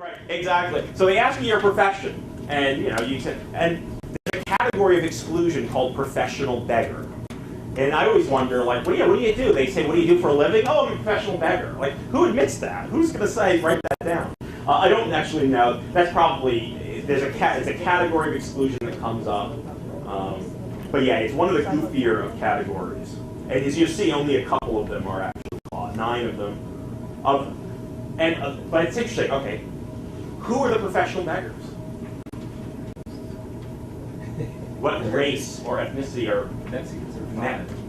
Right, exactly. So they ask you your profession, and you say, and there's a category of exclusion called professional beggar. And I always wonder, like, what do you do? They say, what do you do for a living? Oh, I'm a professional beggar. Like, who admits that? Who's going to say, write that down? I don't actually know. That's probably, it's a category of exclusion that comes up. But yeah, it's one of the goofier of categories. And as you see, only a couple of them are actually caught, 9 of them. But it's interesting, okay, who are the professional beggars? What race or ethnicity are Mexicans?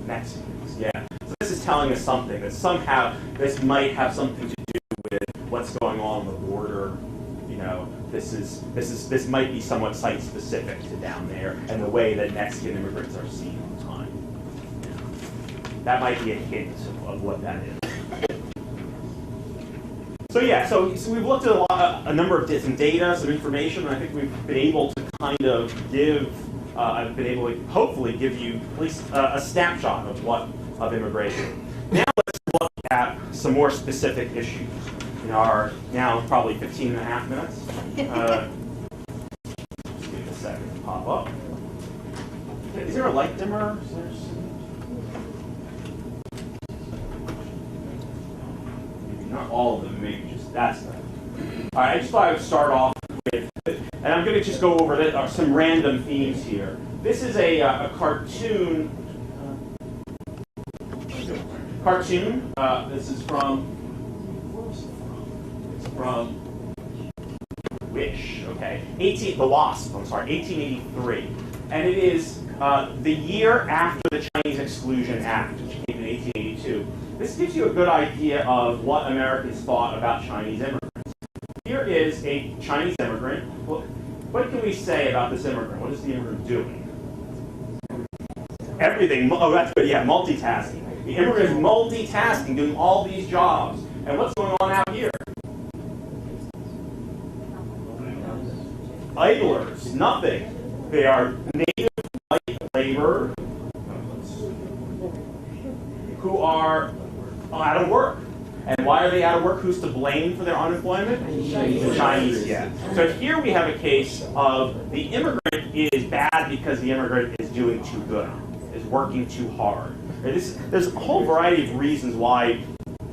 Mexicans, yeah. So this is telling us something, that somehow this might have something to do with what's going on the border. This might be somewhat site-specific to down there and the way that Mexican immigrants are seen all the time. That might be a hint of what that is. So yeah, so we've looked at a number of different data, some information, and I think we've been able to kind of give, I've been able to hopefully give you at least a snapshot of immigration. Now let's look at some more specific issues in our now probably 15 and a half minutes. Just give it a second to pop up. Is there a light dimmer? Not all of them, maybe just that stuff. All right, I just thought I would start off with, and I'm going to just go over some random themes here. This is a cartoon. This is from. It's from Wish. Okay, The Wasp. I'm sorry, 1883, and it is the year after the Chinese Exclusion Act, which came in 1882. This gives you a good idea of what Americans thought about Chinese immigrants. Here is a Chinese immigrant. Well, what can we say about this immigrant? What is the immigrant doing? Everything. Oh, that's good. Yeah, multitasking. The immigrant is multitasking, doing all these jobs. And what's going on out here? Idlers. Nothing. They are native white labor who are out of work. And why are they out of work? Who's to blame for their unemployment? The Chinese, yeah. So here we have a case of the immigrant is bad because the immigrant is doing too good, is working too hard. There's a whole variety of reasons why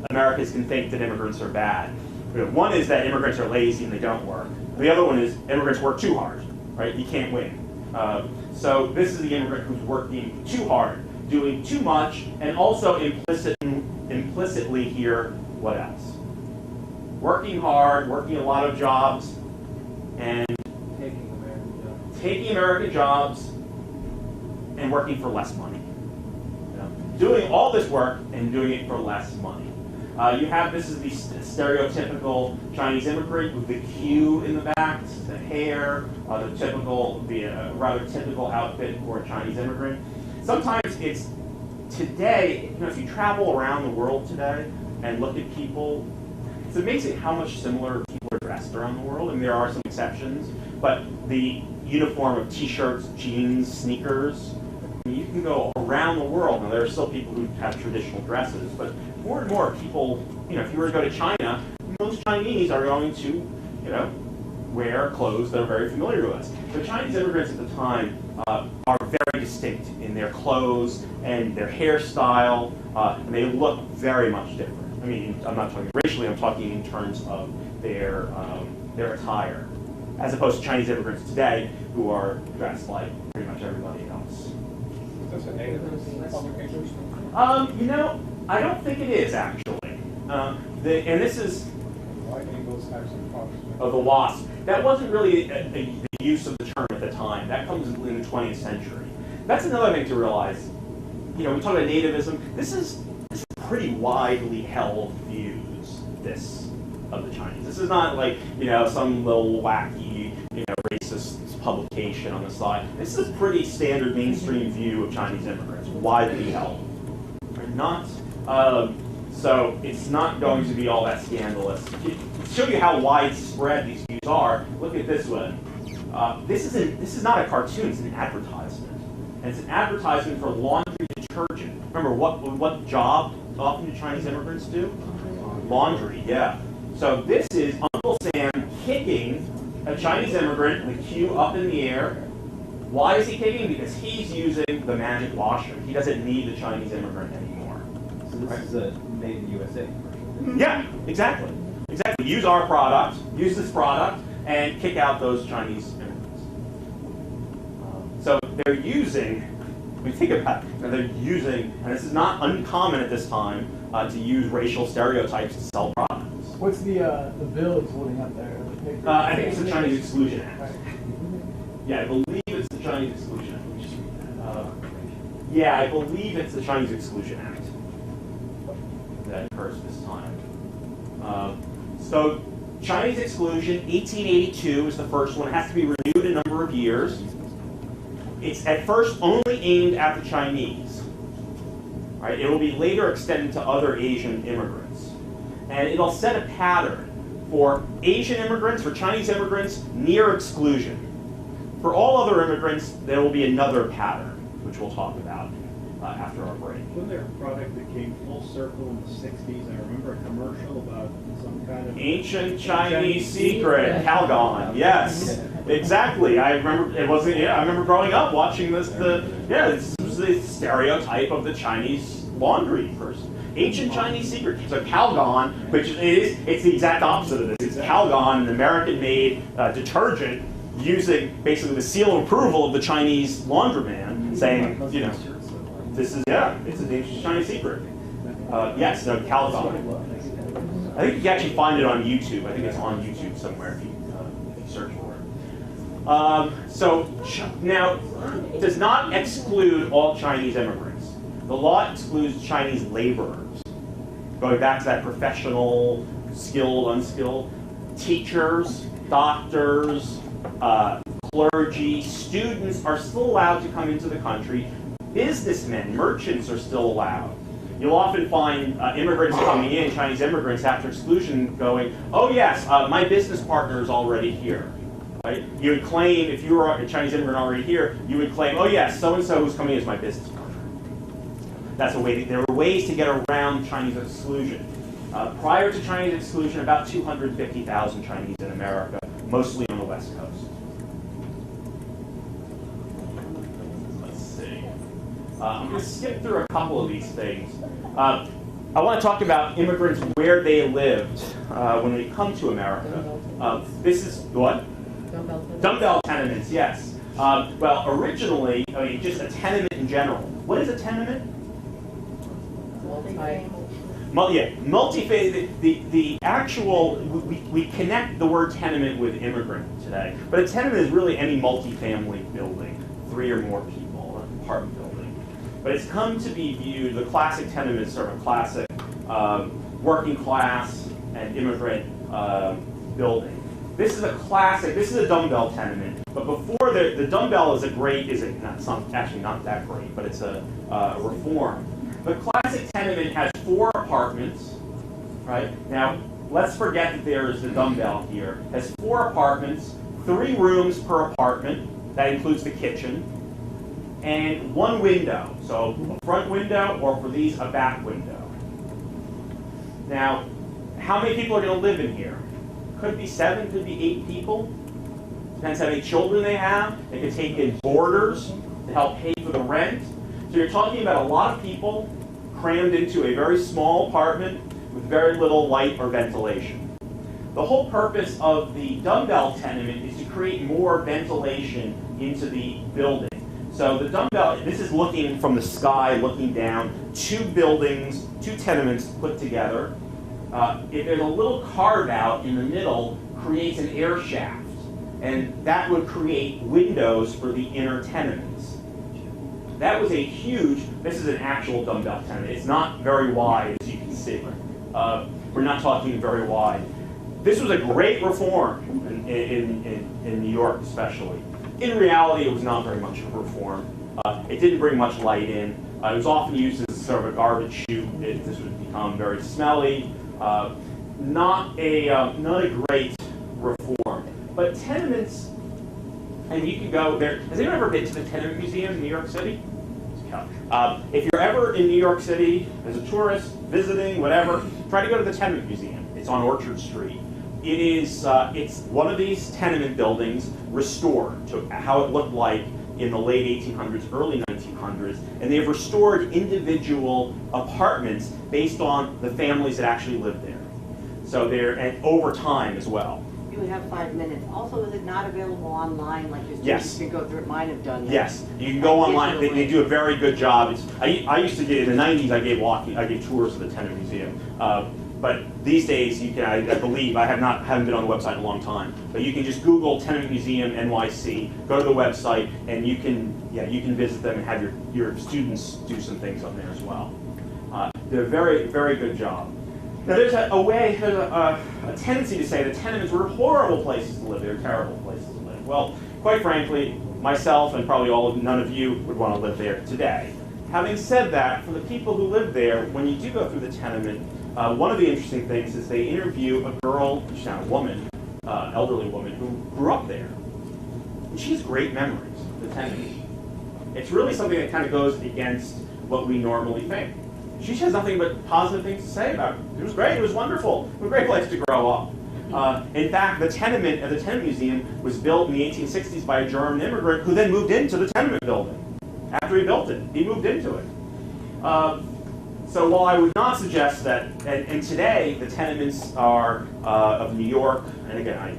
Americans can think that immigrants are bad. One is that immigrants are lazy and they don't work. The other one is immigrants work too hard, right? You can't win. So this is the immigrant who's working too hard, doing too much, and also implicitly here, what else? Working hard, working a lot of jobs, and taking American jobs and working for less money. Doing all this work and doing it for less money. This is the stereotypical Chinese immigrant with the queue in the back, the hair, the rather typical outfit for a Chinese immigrant. Sometimes it's today, if you travel around the world today and look at people, it's amazing how much similar people are dressed around the world, and there are some exceptions, but the uniform of t-shirts, jeans, sneakers, you can go around the world. Now, there are still people who have traditional dresses, but more and more people, if you were to go to China, most Chinese are going to, wear clothes that are very familiar to us. The Chinese immigrants at the time are very distinct in their clothes and their hairstyle, and they look very much different. I mean, I'm not talking racially, I'm talking in terms of their attire, as opposed to Chinese immigrants today who are dressed like pretty much everybody else. Is this a native publication? I don't think it is actually. And this is the Wasp. That wasn't really the use of the term at the time. That comes in the 20th century. That's another thing to realize. We talk about nativism. This is pretty widely held views. Of the Chinese. This is not like some little wacky racist publication on the side. This is a pretty standard mainstream view of Chinese immigrants, widely held. So it's not going to be all that scandalous. To show you how widespread these views are, look at this one. This is not a cartoon, it's an advertisement. And it's an advertisement for laundry detergent. Remember, what job often do Chinese immigrants do? Laundry, yeah. So this is Uncle Sam kicking a Chinese immigrant, the cue up in the air. Why is he kicking? Because he's using the magic washer. He doesn't need the Chinese immigrant anymore. So this is a made in the USA commercial. Yeah, exactly. Exactly. Use our product, use this product, and kick out those Chinese immigrants. So they're using, when you think about it, they're using, and this is not uncommon at this time, to use racial stereotypes to sell products. What's the bill it's holding up there? I think it's the Chinese Exclusion Act. Yeah, I believe it's the Chinese Exclusion Act. Yeah, I believe it's the Chinese Exclusion Act that occurs this time. So Chinese exclusion, 1882 is the first one. It has to be renewed a number of years. It's at first only aimed at the Chinese. Right? It will be later extended to other Asian immigrants. And it'll set a pattern for Asian immigrants, for Chinese immigrants, near exclusion. For all other immigrants, there will be another pattern, which we'll talk about after our break. Wasn't there a product that came full circle in the 60s? I remember a commercial about some kind of... Ancient Chinese secret, Calgon. Yes, exactly. I remember it wasn't. Yeah, I remember growing up watching this. This was the stereotype of the Chinese laundry person. Ancient Chinese secret. So Calgon, which it's the exact opposite of this. It's Calgon, an American-made detergent, using basically the seal of approval of the Chinese laundroman, saying, you know, this is it's an ancient Chinese secret. Yes, no, Calgon. I think you can actually find it on YouTube. I think it's on YouTube somewhere if you search for it. So now, it does not exclude all Chinese immigrants. The law excludes Chinese laborers. Going back to that professional, skilled, unskilled, teachers, doctors, clergy, students are still allowed to come into the country. Businessmen, merchants are still allowed. You'll often find immigrants coming in, Chinese immigrants after exclusion going, oh yes, my business partner is already here. Right? You would claim, if you were a Chinese immigrant already here, you would claim, oh yes, so-and-so who's coming in is my business partner. That's a way. There were ways to get around Chinese exclusion. Prior to Chinese exclusion, about 250,000 Chinese in America, mostly on the West Coast. Let's see. I'm going to skip through a couple of these things. I want to talk about immigrants, where they lived when they come to America. This is what? Dumbbell tenements, yes. Well, originally, just a tenement in general. What is a tenement? Multi-family. The actual, we connect the word tenement with immigrant today, but a tenement is really any multi-family building, 3 or more people, an apartment building. But it's come to be viewed, the classic tenement is sort of a classic working class and immigrant building. This is a classic, this is a dumbbell tenement, but before the dumbbell is actually not that great, but it's a reform. The classic tenement has 4 apartments, right? Now, let's forget that there is the dumbbell here. It has 4 apartments, 3 rooms per apartment, that includes the kitchen, and 1 window. So a front window, or for these, a back window. Now, how many people are going to live in here? Could be 7, could be 8 people. Depends how many children they have. They could take in boarders to help pay for the rent. So you're talking about a lot of people crammed into a very small apartment with very little light or ventilation. The whole purpose of the dumbbell tenement is to create more ventilation into the building. So the dumbbell, this is looking from the sky, looking down, 2 buildings, 2 tenements put together. If there's a little carve out in the middle, creates an air shaft, and that would create windows for the inner tenements. That was a huge, this is an actual dumbbell tenement. It's not very wide, as you can see. We're not talking very wide. This was a great reform in New York especially. In reality, it was not very much of a reform. It didn't bring much light in. It was often used as sort of a garbage chute. This would become very smelly. Not a great reform. But tenements, and you can go there. Has anyone ever been to the Tenement Museum in New York City? If you're ever in New York City as a tourist, visiting, whatever, try to go to the Tenement Museum. It's on Orchard Street. it is it's one of these tenement buildings restored to how it looked like in the late 1800s, early 1900s, and they've restored individual apartments based on the families that actually lived there. So they're, and over time as well. You have 5 minutes. Also, is it not available online like this? Yes. You can go through it. Mine have done that. Yes, you can go online. They do a very good job. I used to get, in the 90s, I gave tours of the Tenement Museum. But these days, you can, I believe, haven't been on the website in a long time, but you can just Google Tenement Museum NYC, go to the website, and you can visit them and have your students do some things on there as well. They're a very, very good job. Now there's a tendency to say that tenements were horrible places to live. They're terrible places to live. Well, quite frankly, myself and probably none of you would want to live there today. Having said that, for the people who live there, when you do go through the tenement, one of the interesting things is they interview a girl, she's not a woman, elderly woman, who grew up there. And she has great memories of the tenement. It's really something that kind of goes against what we normally think. She has nothing but positive things to say about it. It was great, it was wonderful, it was a great place to grow up. In fact, the Tenement Museum was built in the 1860s by a German immigrant who then moved into the tenement building. After he built it, he moved into it. So while I would not suggest that, and today the tenements are of New York, and again, I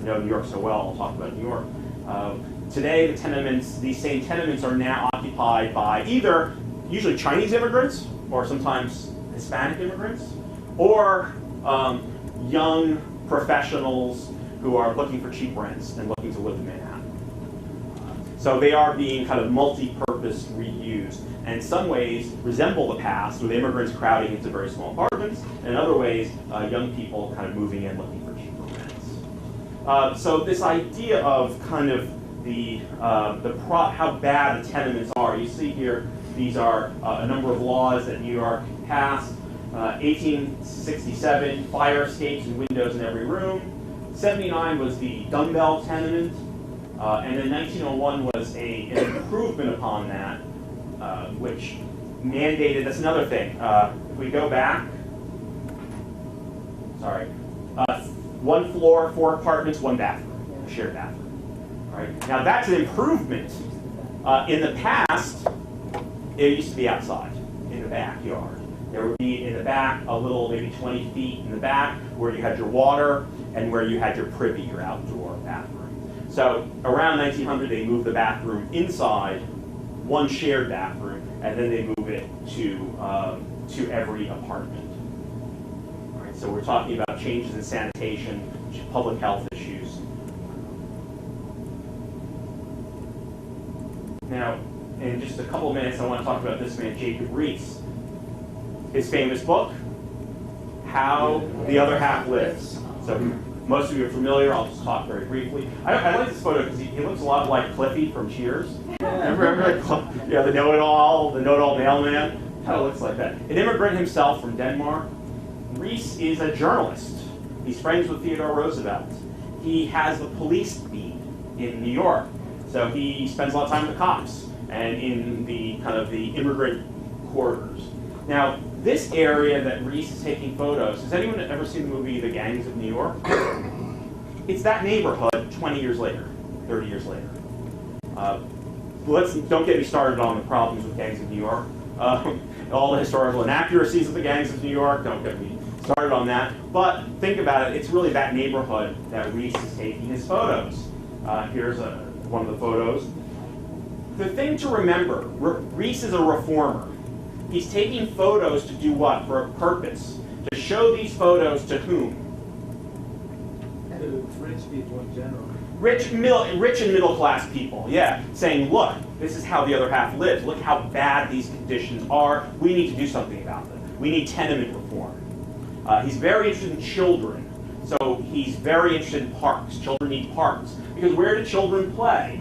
know New York so well, I'll talk about New York. Today the tenements, these same tenements are now occupied by either usually Chinese immigrants, or sometimes Hispanic immigrants, or young professionals who are looking for cheap rents and looking to live in Manhattan. So they are being kind of multi-purpose reused, and in some ways resemble the past, with immigrants crowding into very small apartments, and in other ways, young people kind of moving in looking for cheaper rents. So this idea of kind of how bad the tenements are, you see here, these are a number of laws that New York passed. 1867, fire escapes and windows in every room. 79 was the dumbbell tenement. And then 1901 was an improvement upon that, which mandated, that's another thing. If we go back, sorry, 1 floor, 4 apartments, 1 bathroom, a shared bathroom. All right. Now that's an improvement. In the past, it used to be outside, in the backyard. There would be in the back a little, maybe 20 feet in the back, where you had your water and where you had your privy, your outdoor bathroom. So around 1900, they moved the bathroom inside, 1 shared bathroom, and then they move it to every apartment. All right, so we're talking about changes in sanitation, public health issues. Now, in just a couple of minutes, I want to talk about this man, Jacob Riis. His famous book, How the Other Half Lives. So most of you are familiar. I'll just talk very briefly. I like this photo because he looks a lot like Cliffy from Cheers. Remember the know-it-all mailman? Kind of looks like that. An immigrant himself from Denmark. Riis is a journalist. He's friends with Theodore Roosevelt. He has the police beat in New York. So he spends a lot of time with the cops and in the kind of the immigrant quarters. Now, this area that Riis is taking photos, has anyone ever seen the movie The Gangs of New York? It's that neighborhood 20 years later, 30 years later. Don't get me started on the problems with Gangs of New York. All the historical inaccuracies of the Gangs of New York, don't get me started on that. But think about it, it's really that neighborhood that Riis is taking his photos. Here's one of the photos. The thing to remember, Riis is a reformer. He's taking photos to do what? For a purpose. To show these photos to whom? To rich people in general. Rich and middle class people, yeah. Saying, look, this is how the other half lives. Look how bad these conditions are. We need to do something about them. We need tenement reform. He's very interested in children. So he's very interested in parks. Children need parks. Because where do children play?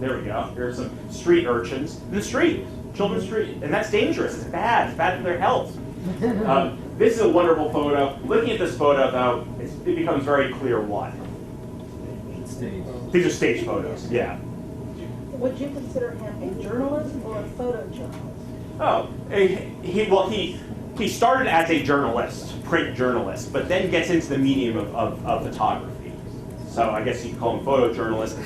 There we go. Here's some street urchins in the street, children's street, and that's dangerous. It's bad. It's bad for their health. This is a wonderful photo. Looking at this photo, though, it becomes very clear what. These are stage photos. Yeah. Would you consider him a journalist or a photojournalist? Oh, he he started as a journalist, print journalist, but then gets into the medium of photography. So I guess you could call him photojournalist.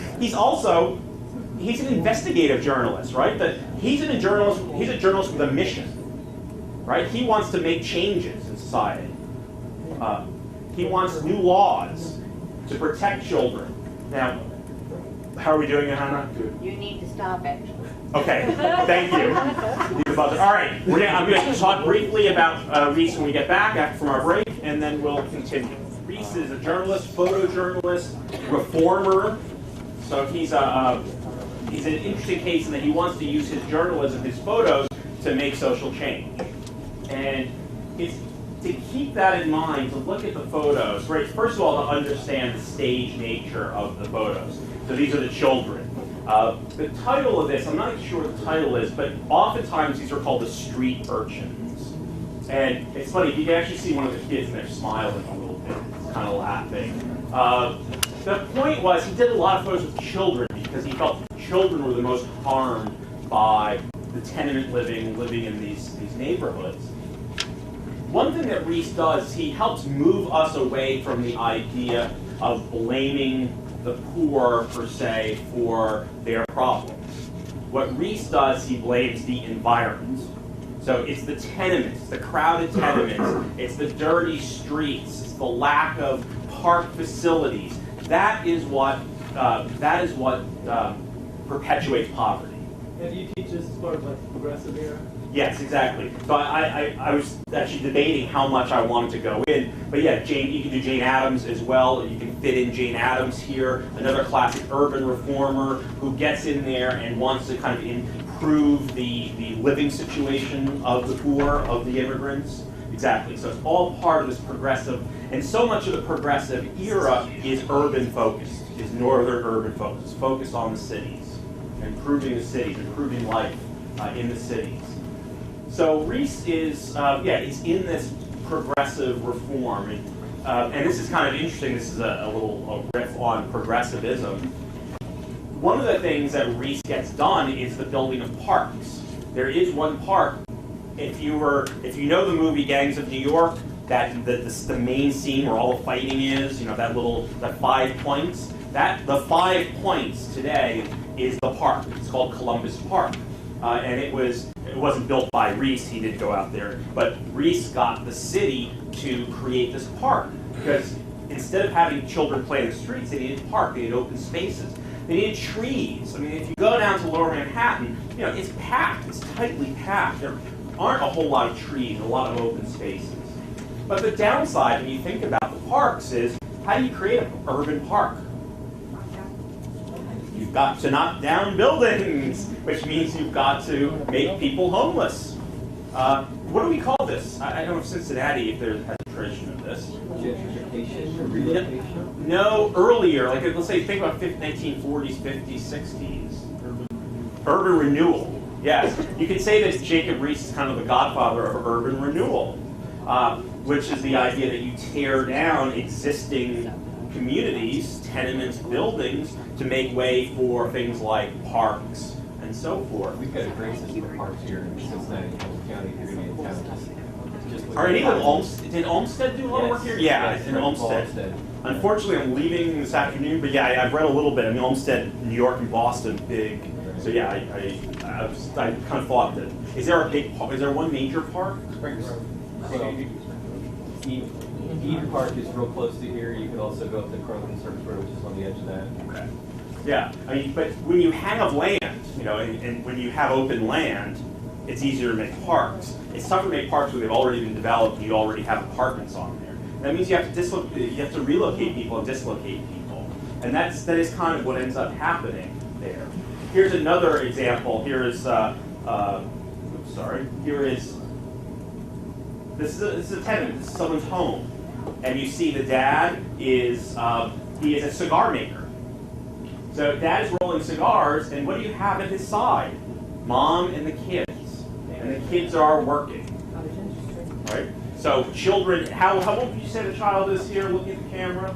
He's an investigative journalist, right? He's a journalist with a mission, right? He wants to make changes in society. He wants new laws to protect children. Now, how are we doing, Hannah? Good. You need to stop, actually. Okay, thank you. All right, I'm going to talk briefly about Reese when we get back from our break, and then we'll continue. Reese is a journalist, photojournalist, reformer. So he's an interesting case in that he wants to use his journalism, his photos, to make social change. And it's to keep that in mind, to look at the photos, right? First of all, to understand the stage nature of the photos. So these are the children. The title of this, I'm not sure what the title is, but oftentimes these are called the street urchins. And it's funny, you can actually see one of the kids and they're smiling a little bit, kind of laughing. The point was he did a lot of photos with children because he felt children were the most harmed by the tenement living in these neighborhoods. One thing that Reese does, he helps move us away from the idea of blaming the poor, per se, for their problems. What Reese does, he blames the environment. So it's the tenements, the crowded tenements, it's the dirty streets, it's the lack of park facilities. That is what perpetuates poverty. And do you teach this as part of like progressive era? Yes, exactly. So I was actually debating how much I wanted to go in, but yeah, you can do Jane Addams as well. You can fit in Jane Addams here, another classic urban reformer who gets in there and wants to kind of improve the living situation of the poor, of the immigrants. Exactly. So it's all part of this progressive, and so much of the progressive era is urban focused, is northern urban focused, focused on the cities, improving the cities, improving life in the cities. So Reese is, he's in this progressive reform, and this is kind of interesting. This is a little riff on progressivism. One of the things that Reese gets done is the building of parks. There is one park. If you know the movie Gangs of New York, the main scene where all the fighting is, that 5 points. The 5 points today is the park. It's called Columbus Park, and it wasn't built by Reese. He didn't go out there, but Reese got the city to create this park because instead of having children play in the streets, they needed a park. They needed open spaces. They needed trees. I mean, if you go down to Lower Manhattan, it's packed. It's tightly packed. There aren't a whole lot of trees, a lot of open spaces. But the downside, when you think about the parks, is how do you create an urban park? You've got to knock down buildings, which means you've got to make people homeless. What do we call this? I don't know if Cincinnati has a tradition of this. Gentrification or relocation? No, earlier. Like, let's say, think about 1940s, 50s, 60s. Urban renewal. Yes. You could say that Jacob Reese is kind of the godfather of urban renewal, which is the idea that you tear down existing communities, tenements, buildings, to make way for things like parks and so forth. We've got a great system of parks here in Cincinnati County. If you're going to be in town, just Are any of Olmsted? Did Olmsted do a lot of work here? Yeah, yes, in Olmsted. Unfortunately, I'm leaving this afternoon, but yeah, I've read a little bit. I mean, Olmsted, New York, and Boston, big. So yeah, I kind of thought that. Is there one major park? Well, Eden Park is real close to here. You could also go up to Croton Service Road, which is on the edge of that. Okay. Yeah, I mean, but when you have land, and when you have open land, it's easier to make parks. It's tougher to make parks where they've already been developed and you already have apartments on there. That means you have to relocate people and dislocate people, and that is kind of what ends up happening there. Here's another example. Here is this is a tenant. This is someone's home, and you see the dad is he is a cigar maker. So dad is rolling cigars, and what do you have at his side? Mom and the kids, and the kids are working. Right. So children. How old would you say the child is here? Looking at the camera.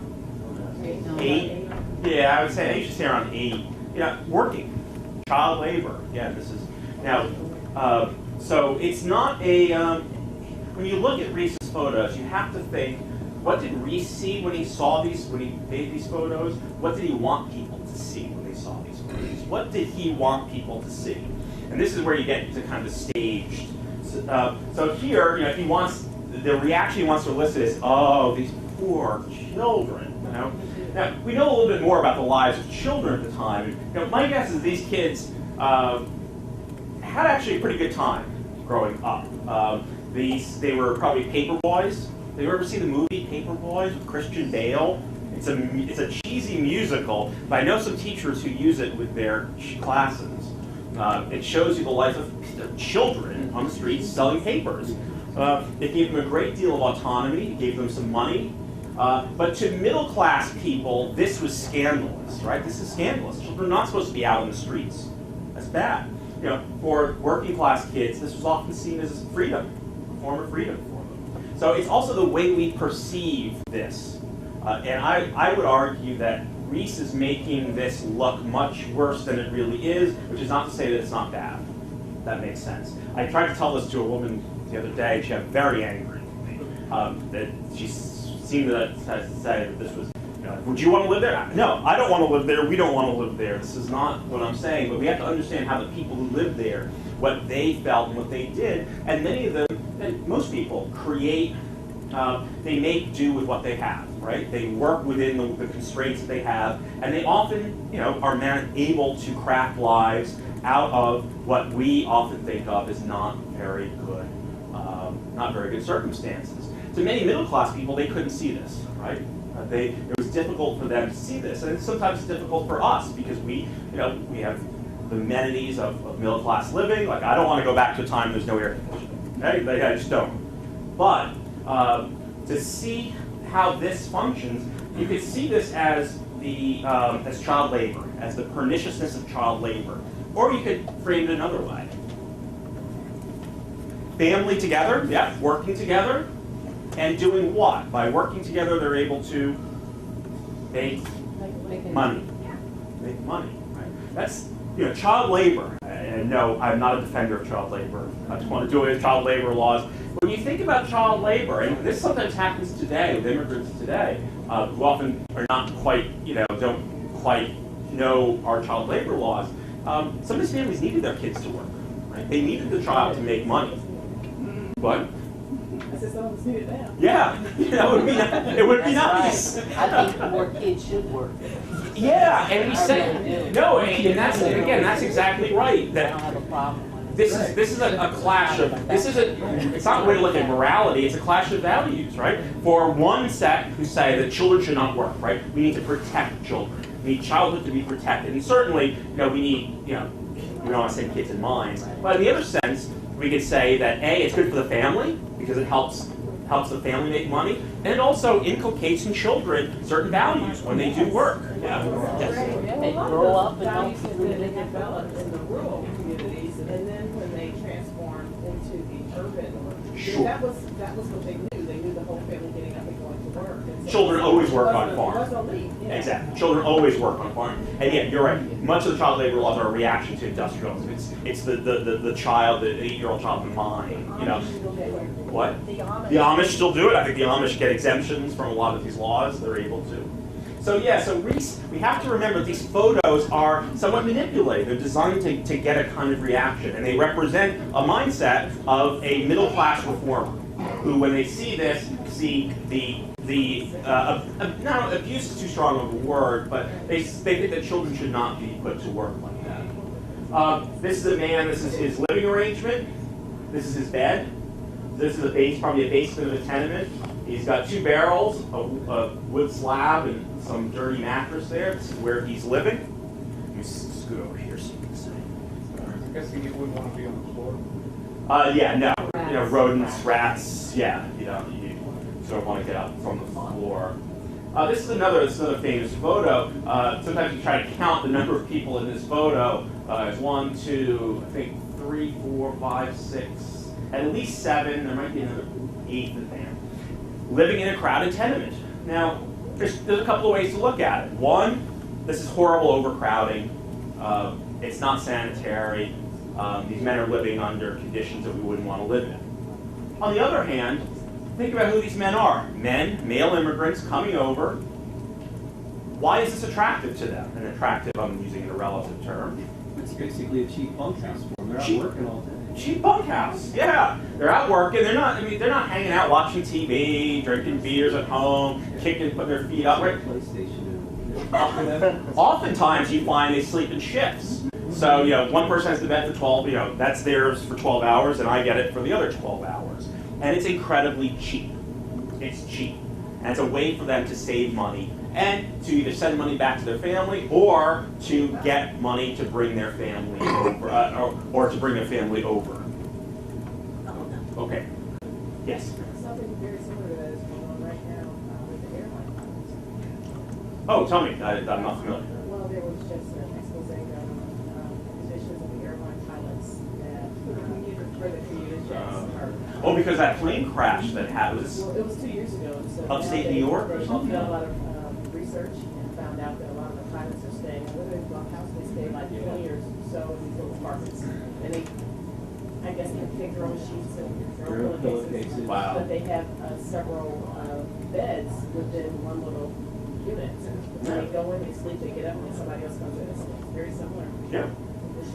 8. Yeah, I would say I should say around 8. Working. Child labor. Yeah, this is now. So it's not a. when you look at Reese's photos, you have to think, what did Reese see when he saw these, when he made these photos? What did he want people to see when they saw these photos? What did he want people to see? And this is where you get to kind of staged. So here, he wants, the reaction he wants to elicit is, oh, these poor children, Now, we know a little bit more about the lives of children at the time. My guess is these kids had actually a pretty good time growing up. They were probably paper boys. Have you ever seen the movie Paper Boys with Christian Bale? It's a cheesy musical, but I know some teachers who use it with their classes. It shows you the life of children on the streets selling papers. It gave them a great deal of autonomy. It gave them some money. But to middle-class people, this was scandalous, right? This is scandalous. Children are not supposed to be out on the streets. That's bad. For working-class kids, this was often seen as freedom, a form of freedom for them. So it's also the way we perceive this. And I would argue that Reese is making this look much worse than it really is, which is not to say that it's not bad. That makes sense. I tried to tell this to a woman the other day. She got very angry with me. That she seemed to say that this was, would you want to live there? No, I don't want to live there. We don't want to live there. This is not what I'm saying. But we have to understand how the people who lived there, what they felt and what they did. And many of them, and most people, create, they make do with what they have, right? They work within the constraints that they have. And they often, are able to craft lives out of what we often think of as not very good circumstances. To many middle-class people, they couldn't see this, right? It was difficult for them to see this, and sometimes it's difficult for us because we have the amenities of middle-class living. Like, I don't want to go back to a time there's no air conditioning. Okay? I just don't. But to see how this functions, you could see this as as child labor, as the perniciousness of child labor, or you could frame it another way. Family together, working together. And doing what? By working together, they're able to make money. Make money, right? That's, child labor. And no, I'm not a defender of child labor. I just want to do it with child labor laws. When you think about child labor, and this sometimes happens today with immigrants today, who often are not quite, don't quite know our child labor laws, some of these families needed their kids to work, right? They needed the child to make money. What? I said some of us need it now. Yeah, it would be nice. I think more kids should work. Yeah, and he said no, and that's exactly right. I That don't have a problem with it. this is a clash of it's not a way to look at morality. It's a clash of values, right? For one set who say that children should not work, right? We need to protect children. We need childhood to be protected, and certainly, we need, we don't want to send kids in mines. But in the other sense, we could say that it's good for the family because it helps the family make money, and it also inculcates in children certain values when they do work. Yeah. Yes. They grow up and values don't that really they think about develop in the rural communities, and then when they transformed into the urban, Sure. that was what they knew. They knew the whole family getting up and going to work. And so Children always work on it farms. wasn't leave, Exactly. Children always work on farms. And yeah, you're right. Much of the child labor laws are a reaction to industrialism. It's the child, the 8-year-old child in mine. What? The The Amish still do it. I think the Amish get exemptions from a lot of these laws. They're able to. So Reese, we have to remember these photos are somewhat manipulated. They're designed to get a kind of reaction, and they represent a mindset of a middle-class reformer who, when they see this, see not abuse is too strong of a word, but they think that children should not be put to work like that. This is a man. This is his living arrangement. This is his bed. This is probably a basement of a tenement. He's got 2 barrels, a wood slab, and some dirty mattress there. This is where he's living. Let me scoot over here so you can see. I'm guessing you wouldn't want to be on the floor. No. Rodents, rats. Yeah, you don't want to get up from the floor. This is another famous photo. Sometimes you try to count the number of people in this photo. It's 1, 2, I think 3, 4, 5, 6, at least 7. There might be another 8 in there. Living in a crowded tenement. Now, there's a couple of ways to look at it. One, this is horrible overcrowding. It's not sanitary. These men are living under conditions that we wouldn't want to live in. On the other hand, think about who these men are. Men, male immigrants coming over. Why is this attractive to them? And attractive, I'm using an relative term. It's basically a cheap bunkhouse for them. They're out Cheap. working all day. Cheap bunkhouse, yeah. They're out working. They're not. I mean, they're not hanging out watching TV, drinking beers at home, kicking, putting their feet up. Right? PlayStation. Oftentimes, you find they sleep in shifts. So, one person has to bed for 12. That's theirs for 12 hours, and I get it for the other 12 hours. And it's incredibly cheap. It's cheap, and it's a way for them to save money and to either send money back to their family or to get money to bring their family over, or to bring their family over. Okay. Yes. Something very similar to that is going on right now with the airline pilots. Oh, tell me. I'm not familiar. Well, there was just an expose done on positions of the airline pilots that for the commuter jets. Oh, because that plane crash that happened. Well, it was 2 years ago. And so Upstate now New York or they've something? done a lot of research and found out that a lot of the pilots are staying within the bunkhouse. They stay like 20 years or so in these little apartments. And they, I guess, they take their own sheets and their own pillowcases. Wow. But they have several beds within one little unit. When they go in, they sleep, they get up, and somebody else comes in. It's very similar. Yeah.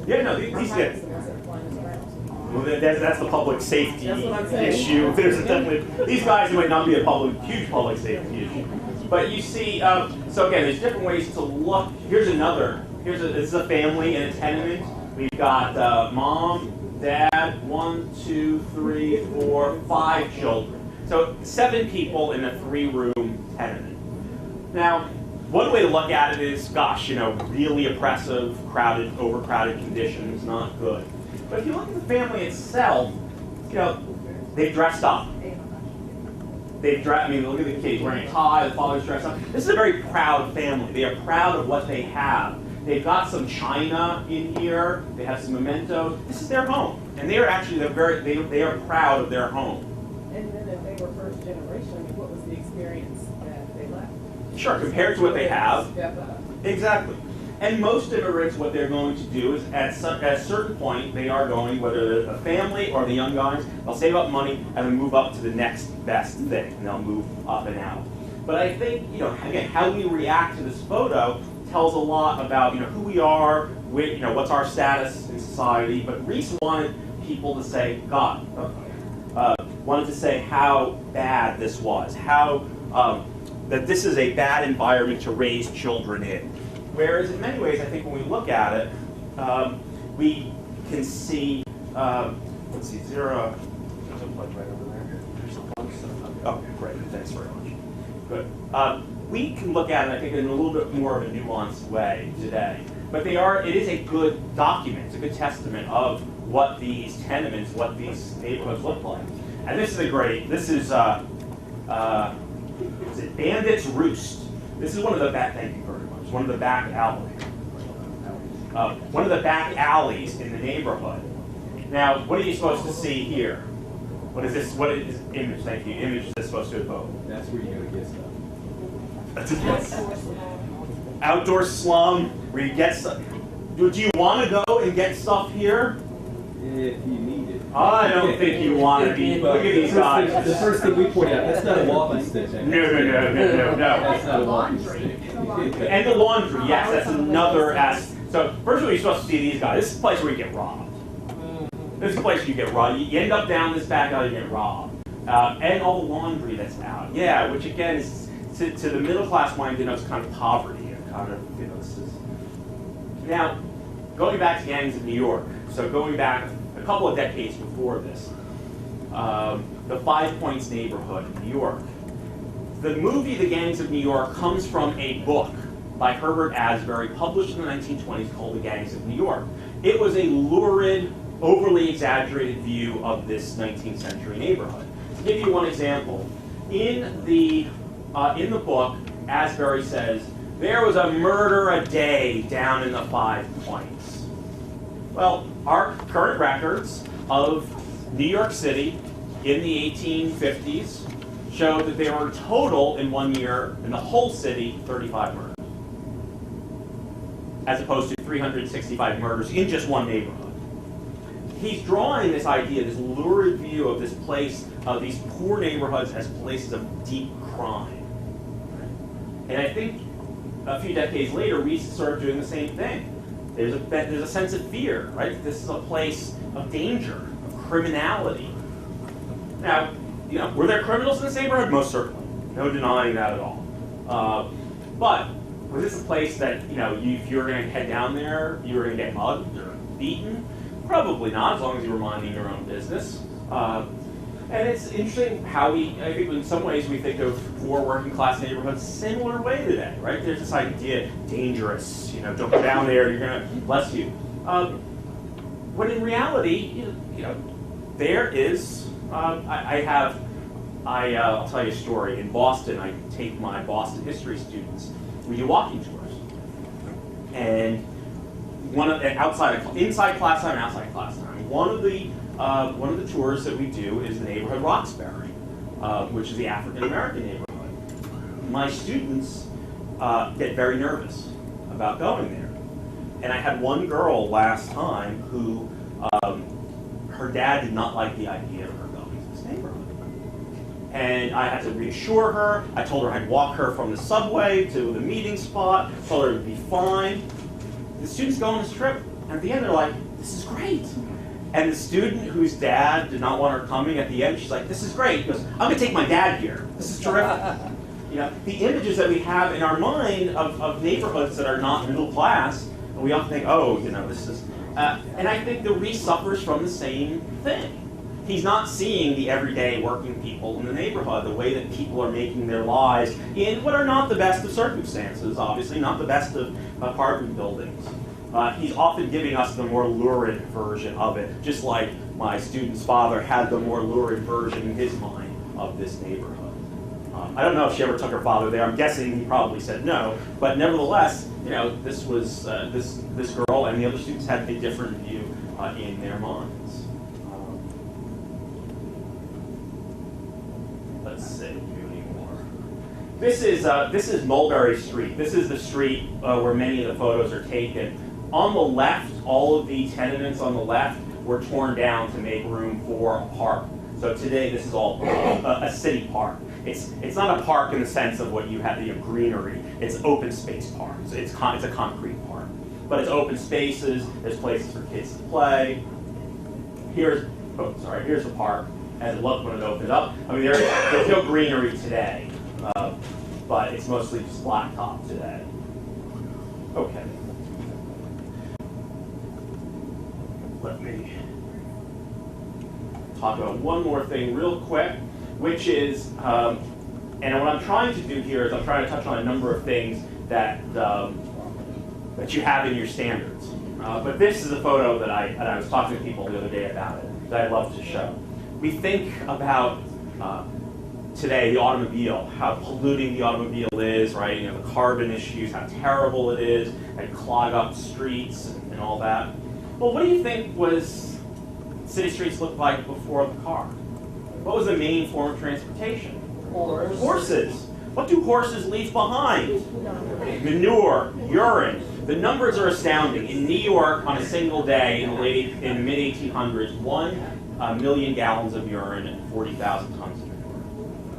Yeah, no, these guys. get. The ones that are flying us around. Well, that's the public safety That's what I'm saying. issue. There's definitely these guys might not be a huge public safety issue, but you see. So again, there's different ways to look. This is a family in a tenement. We've got mom, dad, 1, 2, 3, 4, 5 children. So 7 people in a 3-room tenement. Now, one way to look at it is, gosh, really oppressive, crowded, overcrowded conditions, not good. But if you look at the family itself, they've dressed up. Look at the kids wearing a tie, the father's dressed up. This is a very proud family. They are proud of what they have. They've got some china in here. They have some mementos. This is their home. And they are actually, they are proud of their home. And then if they were first generation, what was the experience that they left? Sure, compared to what they have. Step up. Exactly. And most immigrants, what they're going to do is, at a certain point, they are going, whether they're a family or the young guys, they'll save up money and then move up to the next best thing, and they'll move up and out. But I think, again, how we react to this photo tells a lot about, who we are, what's our status in society. But Reese wanted people to say, wanted to say how bad this was, how that this is a bad environment to raise children in. Whereas in many ways, I think when we look at it, we can see, let's see, zero, there's a plug right over there. Oh, great, thanks very much. Good. We can look at it, I think, in a little bit more of a nuanced way today. But it is a good document, it's a good testament of what these tenements, what these neighborhoods look like. And this is Bandit's Roost. This is one of the back, thank you very much, one of the back alleys in the neighborhood. Now, what are you supposed to see here? What is this? What is image? Thank you. Image is supposed to evoke. That's where you go to get stuff. That's a outdoor slum where you get stuff. Do you want to go and get stuff here? If you need it. I don't think you want to be. Look at these guys. The first thing we point out, that's not a walking stick. No. That's not a walking stick. And the laundry, yes, that's another aspect. So first of all, you're supposed to see these guys. This is a place where you get robbed. This is a place where you get robbed. You end up down this back alley, you get robbed. And all the laundry that's out. Yeah, which again is, to the middle class mind, denotes kind of poverty. And kind of, this is. Now, going back to gangs of New York, so going back a couple of decades before this, the 5 Points neighborhood in New York. The movie The Gangs of New York comes from a book by Herbert Asbury, published in the 1920s, called The Gangs of New York. It was a lurid, overly exaggerated view of this 19th century neighborhood. To give you one example, in the book, Asbury says, there was a murder a day down in the 5 Points. Well, our current records of New York City in the 1850s show that there were total in 1 year in the whole city 35 murders, as opposed to 365 murders in just one neighborhood. he's drawing this idea, this lurid view of this place, of these poor neighborhoods as places of deep crime. And I think a few decades later, we start doing the same thing. There's a sense of fear, right? This is a place of danger, of criminality. Now, were there criminals in this neighborhood? Most certainly. No denying that at all. But was this a place that, if you were going to head down there, you were going to get mugged or beaten? Probably not, as long as you were minding your own business. And it's interesting how I think in some ways we think of poor working class neighborhoods similar way today, right? There's this idea, dangerous, don't go down there, you're going to, bless you. When in reality, there is, I'll tell you a story. In Boston, I take my Boston history students, we do walking tours. And inside class time and outside class time, one of the tours that we do is the neighborhood Roxbury, which is the African American neighborhood. My students get very nervous about going there. And I had one girl last time who, her dad did not like the idea of her going to this neighborhood. And I had to reassure her. I told her I'd walk her from the subway to the meeting spot, told her it would be fine. The students go on this trip, and at the end they're like, this is great. And the student whose dad did not want her coming, at the end she's like, this is great. He goes, I'm going to take my dad here. This is terrific. The images that we have in our mind of neighborhoods that are not middle class, and we often think, this is... and I think the Reese suffers from the same thing. He's not seeing the everyday working people in the neighborhood, the way that people are making their lives in what are not the best of circumstances, obviously, not the best of apartment buildings. He's often giving us the more lurid version of it, just like my student's father had the more lurid version in his mind of this neighborhood. I don't know if she ever took her father there. I'm guessing he probably said no, but nevertheless, this was this girl and the other students had a different view in their minds. Let's see, any more. This is Mulberry Street. This is the street where many of the photos are taken. On the left, all of the tenements on the left were torn down to make room for a park. So today, this is all a city park. It's not a park in the sense of what you have, greenery. It's open space park. So it's a concrete park, but it's open spaces. There's places for kids to play. Here's the park as it looked when it opened up. I mean, there's no greenery today, but it's mostly just blacktop today. Okay. Let me talk about one more thing real quick, which is, and what I'm trying to do here is I'm trying to touch on a number of things that you have in your standards. But this is a photo that I was talking to people the other day about it, that I'd love to show. We think about today the automobile, how polluting the automobile is, right? The carbon issues, how terrible it is, and clog up streets and all that. Well, what do you think city streets looked like before the car? What was the main form of transportation? Horses. What do horses leave behind? Manure, urine. The numbers are astounding. In New York, on a single day in the mid-1800s, 1 million gallons of urine and 40,000 tons of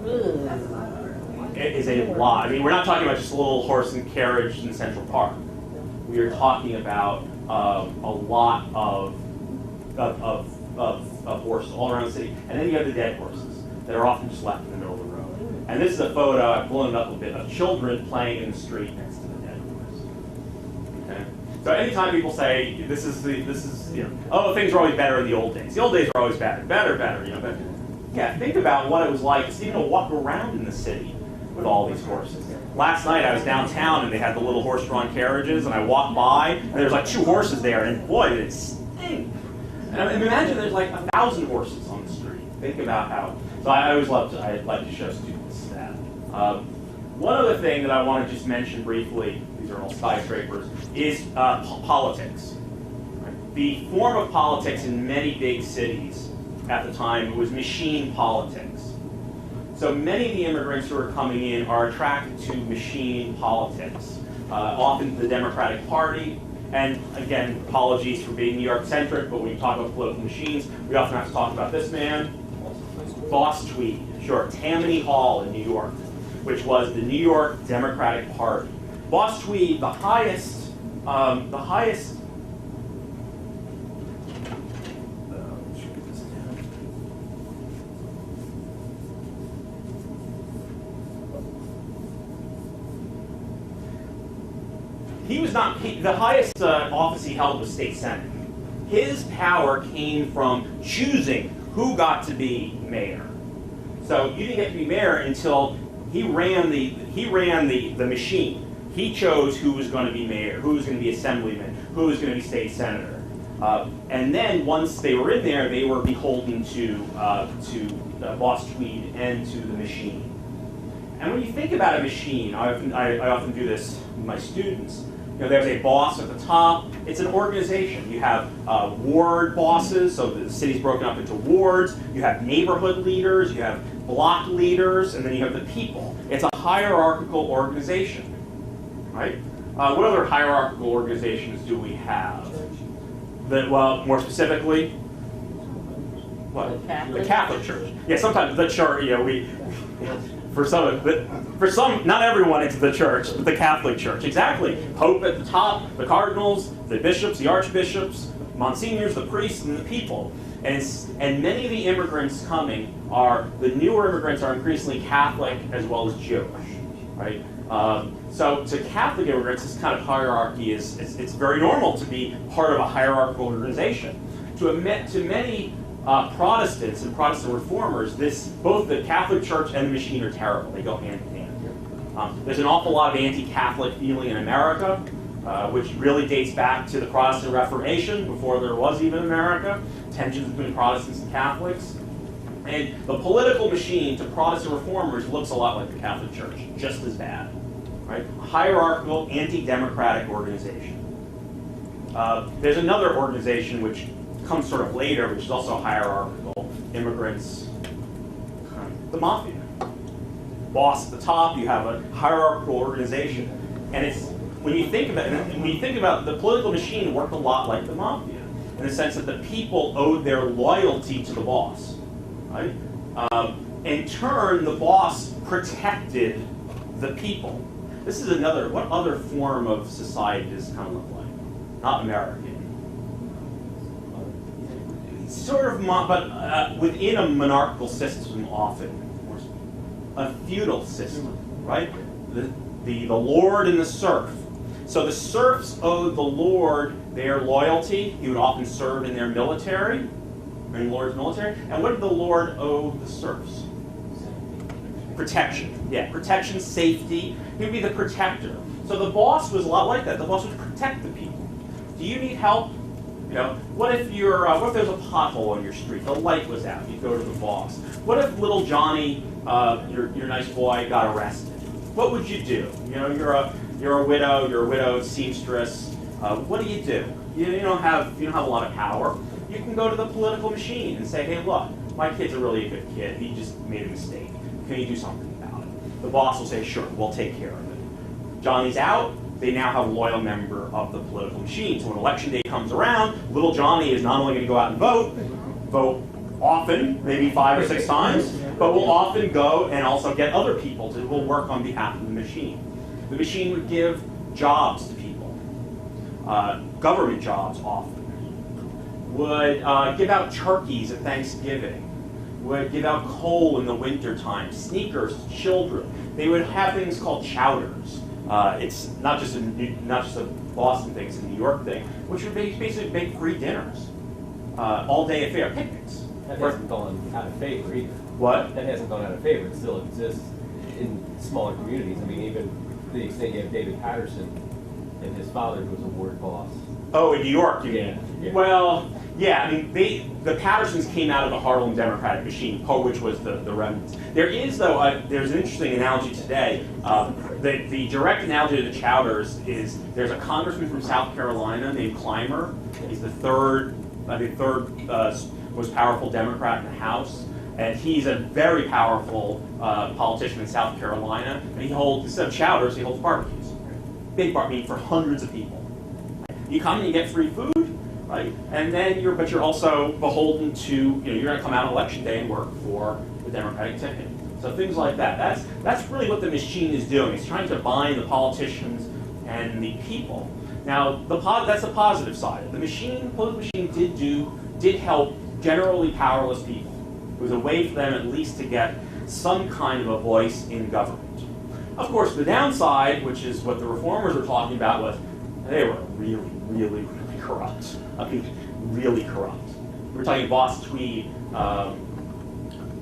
manure. It is a lot. I mean, we're not talking about just a little horse and carriage in Central Park. We are talking about a lot of horses all around the city. And then you have the dead horses that are often just left in the middle of the road. And this is a photo, I've blown it up a bit, of children playing in the street next to the dead horse. Okay? So anytime people say, oh, things were always better in the old days. The old days were always better. But yeah, think about what it was like just even to walk around in the city with all these horses. Last night I was downtown and they had the little horse-drawn carriages, and I walked by and there's like 2 horses there, and boy, did it stink. And imagine there's like 1,000 horses on the street. Think about how. So I'd like to show students that. One other thing that I want to just mention briefly, these are all skyscrapers, is politics. Right? The form of politics in many big cities at the time was machine politics. So many of the immigrants who are coming in are attracted to machine politics. Often the Democratic Party And again, apologies for being New York-centric, but when you talk about political machines, we often have to talk about this man, Boss Tweed. Sure, Tammany Hall in New York, which was the New York Democratic Party. Boss Tweed, the highest. He was not the highest office he held was state senate. His power came from choosing who got to be mayor. So you didn't get to be mayor until he ran the machine. He chose who was going to be mayor, who was going to be assemblyman, who was going to be state senator. And then once they were in there, they were beholden to Boss Tweed and to the machine. And when you think about a machine, I often do this with my students. You know, there's a boss at the top. It's an organization. You have ward bosses, so the city's broken up into wards. You have neighborhood leaders. You have block leaders, and then you have the people. It's a hierarchical organization, right? What other hierarchical organizations do we have? Well, more specifically, what? The Catholic Church. Yeah, sometimes the church. You know, for some, not everyone it's the church, but the Catholic Church. Exactly. Pope at the top, the cardinals, the bishops, the archbishops, monsignors, the priests, and the people. And many of the immigrants coming the newer immigrants are increasingly Catholic as well as Jewish, right? So to Catholic immigrants, this kind of hierarchy it's very normal to be part of a hierarchical organization. To many Protestants and Protestant reformers, both the Catholic Church and the machine are terrible. They go hand in hand. There's an awful lot of anti-Catholic feeling in America, which really dates back to the Protestant Reformation, before there was even America, tensions between Protestants and Catholics. And the political machine to Protestant reformers looks a lot like the Catholic Church, just as bad. Right? A hierarchical, anti-democratic organization. There's another organization which comes sort of later, which is also hierarchical, immigrants, the mafia. Boss at the top, you have a hierarchical organization. And it's when you think about the political machine worked a lot like the mafia, in the sense that the people owed their loyalty to the boss. Right? In turn, the boss protected the people. This is what other form of society does it kind of look like? Not American. Sort of, but within a monarchical system, often a feudal system, right? The lord and the serf. So the serfs owed the lord their loyalty. He would often serve in their military, in the lord's military. And what did the lord owe the serfs? Protection. Yeah, protection, safety. He would be the protector. So the boss was a lot like that. The boss would protect the people. Do you need help? You know, what if there's a pothole on your street? The light was out. You go to the boss. What if little Johnny, your nice boy, got arrested? What would you do? You know, you're a widow. You're a widowed seamstress. What do? You don't have a lot of power. You can go to the political machine and say, hey, look, my kid's a really good kid. He just made a mistake. Can you do something about it? The boss will say, sure, we'll take care of it. Johnny's out. They now have a loyal member of the political machine. So when election day comes around, little Johnny is not only going to go out and vote often, maybe 5 or 6 times, but will often go and also get other people who will work on behalf of the machine. The machine would give jobs to people, government jobs often, would give out turkeys at Thanksgiving, would give out coal in the wintertime, sneakers to children. They would have things called chowders. It's not just a Boston thing, it's a New York thing, which would basically make free dinners, all day affair, picnics. That hasn't gone out of favor either. What? That hasn't gone out of favor. It still exists in smaller communities. I mean, even to the extent you have David Patterson and his father, who was a ward boss. Oh, in New York, you Yeah. mean? Well, yeah, I mean, the Pattersons came out of the Harlem Democratic machine, which was the remnants. There is, though, there's an interesting analogy today. The direct analogy to the Chowders is there's a congressman from South Carolina named Clymer. He's the third most powerful Democrat in the House. And he's a very powerful politician in South Carolina. And he holds, instead of chowders, he holds barbecues. Big barbecue for hundreds of people. You come and you get free food, right? And then but you're also beholden to, you're going to come out on election day and work for the Democratic ticket. So things like that. That's really what the machine is doing. It's trying to bind the politicians and the people. Now, that's the positive side. The political machine did help generally powerless people. It was a way for them at least to get some kind of a voice in government. Of course, the downside, which is what the reformers were talking about, was they were really, really, really corrupt. I mean, really corrupt. We're talking Boss Tweed,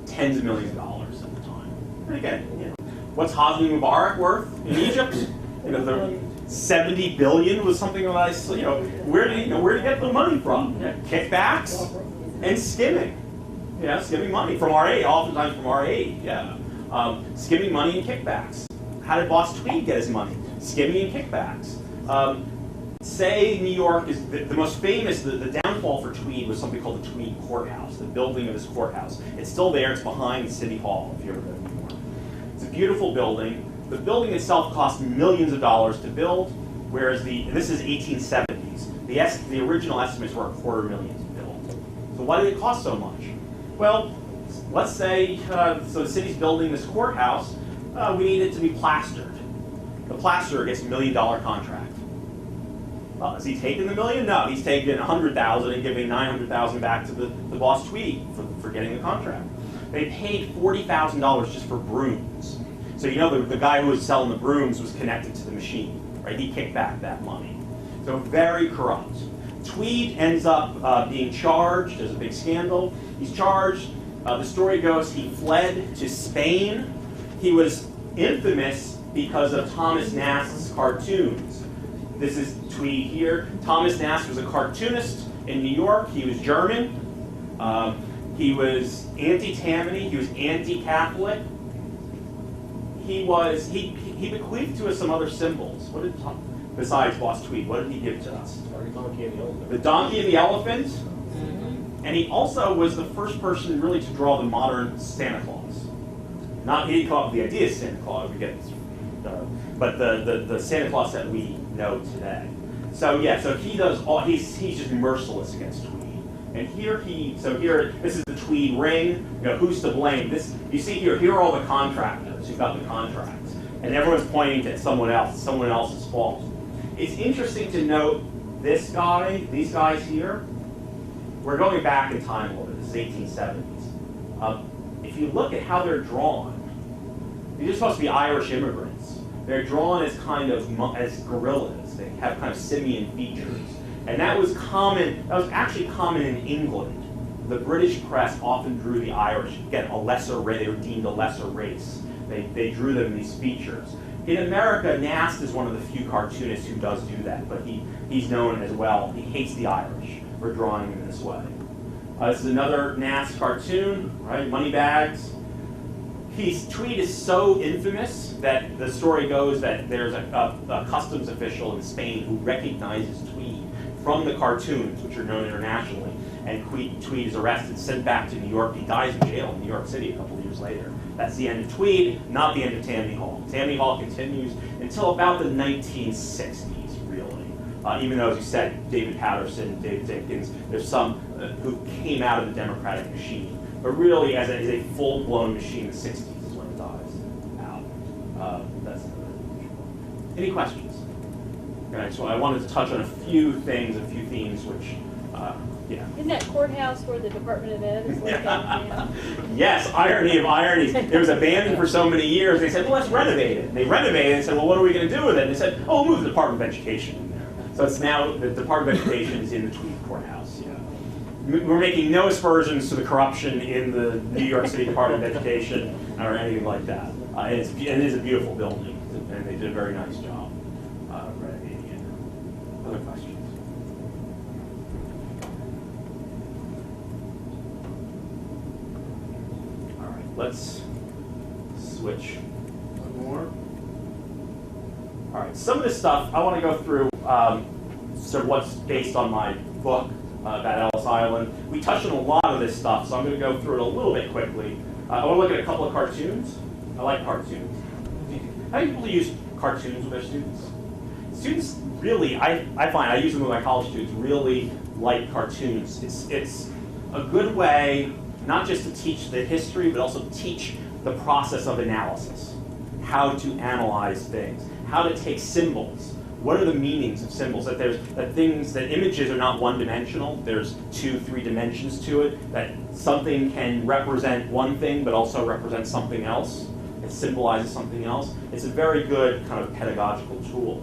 tens of millions of dollars at the time. And again, what's Hosni Mubarak worth in Egypt? The 70 billion was something that I, where did he get the money from? Kickbacks and skimming. Skimming money from our aid, oftentimes from our aid. Skimming money and kickbacks. How did Boss Tweed get his money? Skimming and kickbacks. Say New York is the most famous, the downfall for Tweed was something called the Tweed Courthouse, the building of his courthouse. It's still there, it's behind City Hall, if you ever go to New York. It's a beautiful building. The building itself cost millions of dollars to build, whereas this is 1870s. The original estimates were $250,000 to build. So why did it cost so much? Well, let's say, so the city's building this courthouse, we need it to be plastered. The plasterer gets $1 million contract. Is he taking the million? No, he's taking $100,000 and giving $900,000 back to the Boss Tweed for getting the contract. They paid $40,000 just for brooms. So the guy who was selling the brooms was connected to the machine, right? He kicked back that money. So very corrupt. Tweed ends up being charged. There's a big scandal. He's charged. The story goes he fled to Spain. He was infamous because of Thomas Nast's cartoons. This is Tweed here. Thomas Nast was a cartoonist in New York. He was German. He was anti-Tammany. He was anti-Catholic. He bequeathed to us some other symbols. Besides Boss Tweed, what did he give to us? The donkey and the elephant. Mm-hmm. And he also was the first person really to draw the modern Santa Claus. He didn't come up with the idea of Santa Claus, but the Santa Claus that we know today. So he does he's just merciless against Tweed. And here this is the Tweed ring. Who's to blame? You see here are all the contractors who got the contracts, and everyone's pointing to someone else's fault. It's interesting to note these guys here. We're going back in time a little bit. This is 1870s. If you look at how they're drawn, they're supposed to be Irish immigrants. They're drawn as as gorillas. They have kind of simian features. And that was actually common in England. The British press often drew the Irish, again, a lesser race. They were deemed a lesser race. They drew them in these features. In America, Nast is one of the few cartoonists who does do that, but he's known as well. He hates the Irish for drawing them in this way. This is another Nast cartoon, right? Moneybags. Tweed is so infamous that the story goes that there's a customs official in Spain who recognizes Tweed from the cartoons, which are known internationally, and Tweed is arrested, sent back to New York. He dies in jail in New York City a couple of years later. That's the end of Tweed, not the end of Tammany Hall. Tammany Hall continues until about the 1960s, really. Even though, as you said, David Patterson, David Dickens, there's some who came out of the Democratic machine. But really, as a full-blown machine, the 60s is when it dies out. That's any questions? Okay, so I wanted to touch on a few themes, which, yeah. Isn't that courthouse where the Department of Ed is located? Yes, irony of ironies. It was abandoned for so many years. They said, well, let's renovate it. And they renovated it and said, well, what are we going to do with it? And they said, oh, we'll move the Department of Education in there. So it's now, the Department of Education is in the Tweed Courthouse. Yeah. We're making no aspersions to the corruption in the New York City Department of Education or anything like that. It is a beautiful building, and they did a very nice job renovating it. Other questions? All right, let's switch one more. All right, some of this stuff I want to go through sort of what's based on my book about Ellis Island. We touched on a lot of this stuff, so I'm going to go through it a little bit quickly. I want to look at a couple of cartoons. I like cartoons. How do people use cartoons with their students? students really, I find, I use them with my college students, really like cartoons. It's a good way not just to teach the history, but also teach the process of analysis, how to analyze things, how to take symbols. What are the meanings of symbols? That images are not one-dimensional. There's 2-3 dimensions to it. That something can represent one thing, but also represent something else. It symbolizes something else. It's a very good kind of pedagogical tool.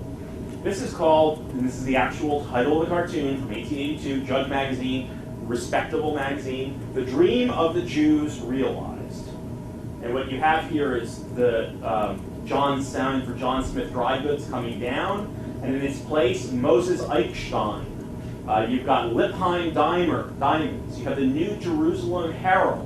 This is called, and this is the actual title of the cartoon from 1882, Judge Magazine, respectable magazine, The Dream of the Jews Realized. And what you have here is the sound for John Smith Dry Goods coming down, and in its place, Moses Eichstein. You've got Lippheim Diamonds. You have the New Jerusalem Herald.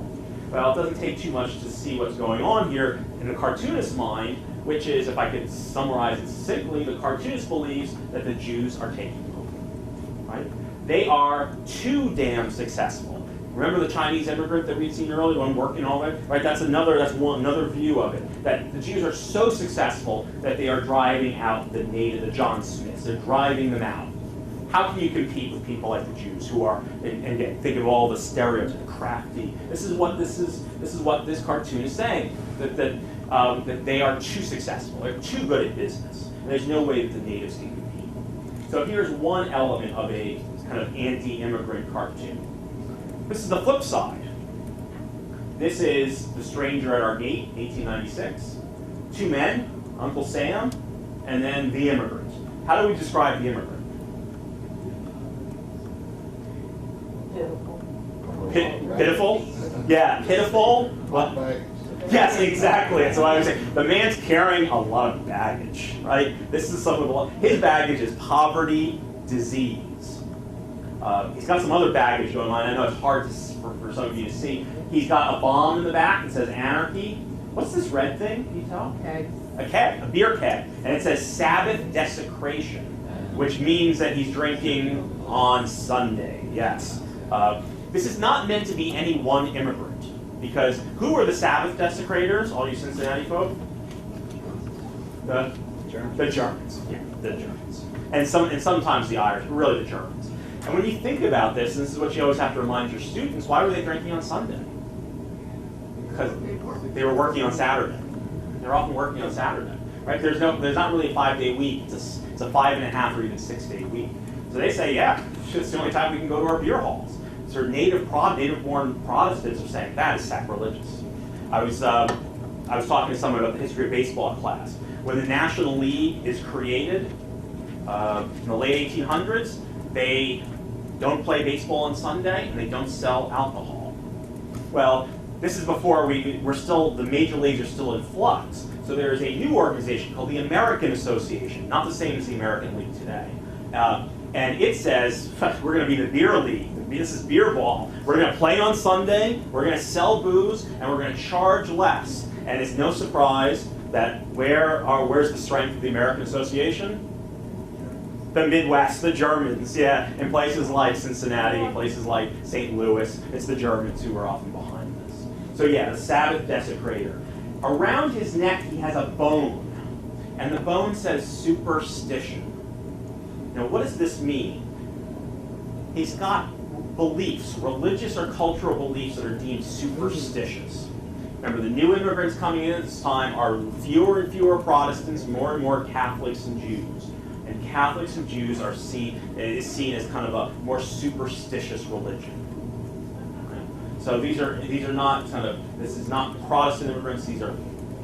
Well, it doesn't take too much to see what's going on here in the cartoonist's mind, which is, if I could summarize it succinctly, the cartoonist believes that the Jews are taking over, right? They are too damn successful. Remember the Chinese immigrant that we'd seen earlier, one working all that, right? That's another view of it. That the Jews are so successful that they are driving out the John Smiths. They're driving them out. How can you compete with people like the Jews who are, and again, think of all the stereotypes, the crafty. This is what this cartoon is saying. That they are too successful. They're too good at business. And there's no way that the natives can compete. So here's one element of a kind of anti-immigrant cartoon. This is the flip side. This is The Stranger at Our Gate, 1896. Two men, Uncle Sam, and then the immigrant. How do we describe the immigrant? Pitiful? Yeah, pitiful. What? Yes, exactly. That's what I was saying. The man's carrying a lot of baggage, right? This is his baggage is poverty, disease. He's got some other baggage going on. I know it's hard for some of you to see. He's got a bomb in the back that says anarchy. What's this red thing? Can you tell? Keg. A keg, a beer keg. And it says Sabbath desecration, which means that he's drinking on Sunday. Yes. This is not meant to be any one immigrant, because who are the Sabbath desecrators, all you Cincinnati folk? The Germans. Yeah, the Germans. And sometimes the Irish, but really the Germans. And when you think about this, and this is what you always have to remind your students, why were they drinking on Sunday? Because they were working on Saturday. They're often working on Saturday, right? There's not really a 5-day week. It's a 5.5 or even 6-day week. So they say, yeah, it's the only time we can go to our beer halls. So native-born Protestants are saying that is sacrilegious. I was talking to someone about the history of baseball class. When the National League is created in the late 1800s, they don't play baseball on Sunday and they don't sell alcohol. Well, this is before the major leagues are still in flux. So there is a new organization called the American-Vesapo, not the same as the American League today. And it says, we're going to be the beer league. This is beer ball. We're going to play on Sunday, we're going to sell booze, and we're going to charge less. And it's no surprise that where's the strength of the American Association? The Midwest, the Germans, yeah. In places like Cincinnati, places like St. Louis, it's the Germans who are often behind this. So yeah, the Sabbath desecrator. Around his neck, he has a bone. And the bone says superstition. Now, what does this mean? He's got beliefs, religious or cultural beliefs that are deemed superstitious. Remember, the new immigrants coming in at this time are fewer and fewer Protestants, more and more Catholics and Jews. And Catholics and Jews is seen as kind of a more superstitious religion. Okay? So this is not Protestant immigrants, these are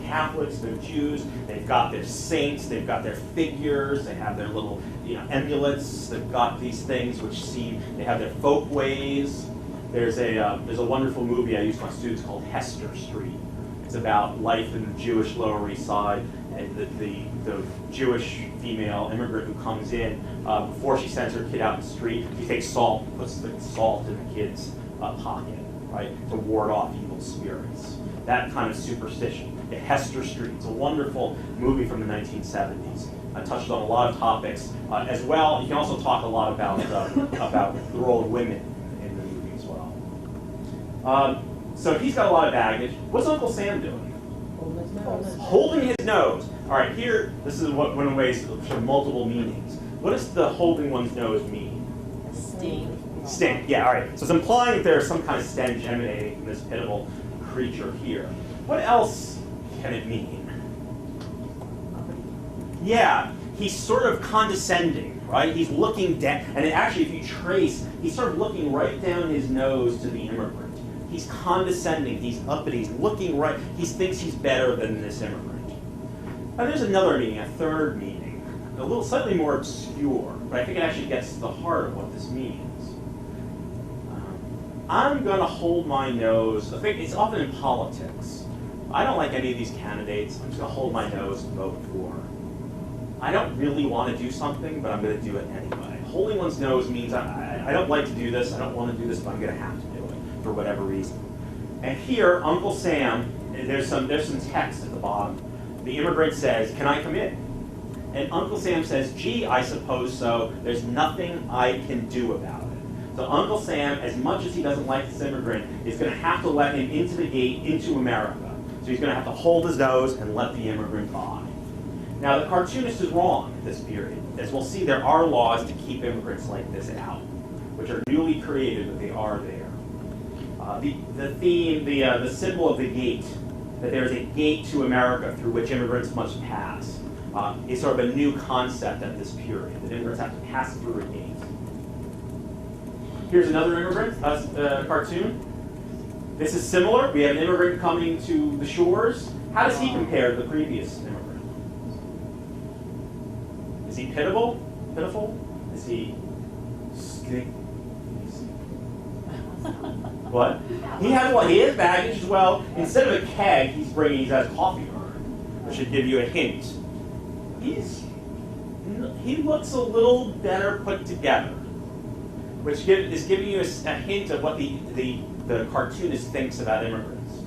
Catholics, they're Jews, they've got their saints, they've got their figures, they have their little amulets, they've got these things they have their folk ways. There's a wonderful movie I use with my students called Hester Street. It's about life in the Jewish Lower East Side, and the Jewish female immigrant who comes in, before she sends her kid out in the street, she takes salt and puts the salt in the kid's pocket, right, to ward off evil spirits. That kind of superstition. Hester Street. It's a wonderful movie from the 1970s. I touched on a lot of topics as well. You can also talk a lot about the role of women in the movie as well. So he's got a lot of baggage. What's Uncle Sam doing? Holding his nose. All right, here, this is one of the ways, sort of multiple meanings. What does the holding one's nose mean? Stink, yeah, all right. So it's implying that there's some kind of stench emanating from this pitiful creature here. What else can it mean? Yeah, he's sort of condescending, right? He's looking down, and actually if you trace, he's sort of looking right down his nose to the immigrant. He's condescending, he's uppity, he's looking right, he thinks he's better than this immigrant. Now there's another meaning, a third meaning, a little slightly more obscure, but I think it actually gets to the heart of what this means. I'm going to hold my nose. I think it's often in politics. I don't like any of these candidates. I'm just going to hold my nose and vote for. I don't really want to do something, but I'm going to do it anyway. Holding one's nose means I don't like to do this. I don't want to do this, but I'm going to have to do it for whatever reason. And here, Uncle Sam, there's some text at the bottom. The immigrant says, "Can I come in?" And Uncle Sam says, "Gee, I suppose so. There's nothing I can do about it." So Uncle Sam, as much as he doesn't like this immigrant, is going to have to let him into the gate into America. So he's going to have to hold his nose and let the immigrant by. Now the cartoonist is wrong at this period. As we'll see, there are laws to keep immigrants like this out, which are newly created, but they are there. The theme, the symbol of the gate, that there is a gate to America through which immigrants must pass, is sort of a new concept at this period, that immigrants have to pass through a gate. Here's another immigrant cartoon. This is similar. We have an immigrant coming to the shores. How does he compare to the previous immigrant? Is he pitiable? Pitiful? Is he stink? What? He has baggage as well. Instead of a keg, he has a coffee urn, which should give you a hint. He looks a little better put together, which is giving you a hint of what the cartoonist thinks about immigrants.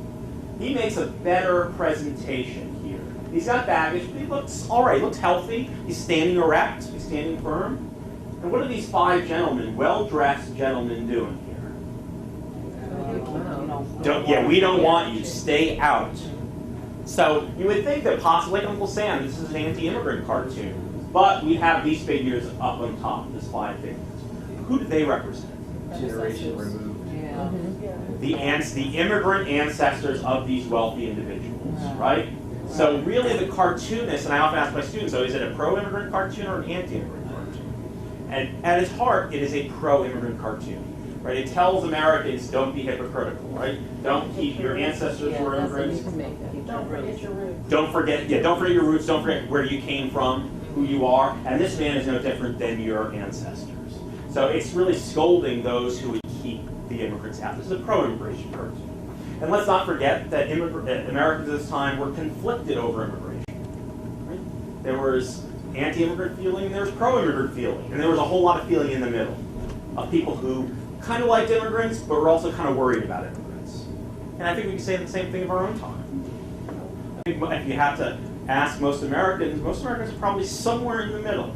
He makes a better presentation here. He's got baggage, but he looks all right. He looks healthy. He's standing erect. He's standing firm. And what are these five gentlemen, well-dressed gentlemen, doing here? We don't want you. Stay out. So you would think that possibly, like Uncle Sam, this is an anti-immigrant cartoon. But we have these figures up on top, these five figures. Who do they represent? Generation removed. The immigrant ancestors of these wealthy individuals, right? So really the cartoonist, and I often ask my students, so is it a pro-immigrant cartoon or an anti-immigrant cartoon? And at its heart, it is a pro-immigrant cartoon, right? It tells Americans, don't be hypocritical, right? Don't keep your ancestors who are immigrants. Don't forget your roots. Don't forget your roots, don't forget where you came from, who you are, and this man is no different than your ancestors. So it's really scolding those who would keep the immigrants out. This is a pro-immigration cartoon. And let's not forget that Americans at this time were conflicted over immigration. Right? There was anti-immigrant feeling, and there was pro-immigrant feeling, and there was a whole lot of feeling in the middle of people who kind of liked immigrants, but were also kind of worried about immigrants. And I think we can say the same thing of our own time. I think if you have to ask most Americans are probably somewhere in the middle.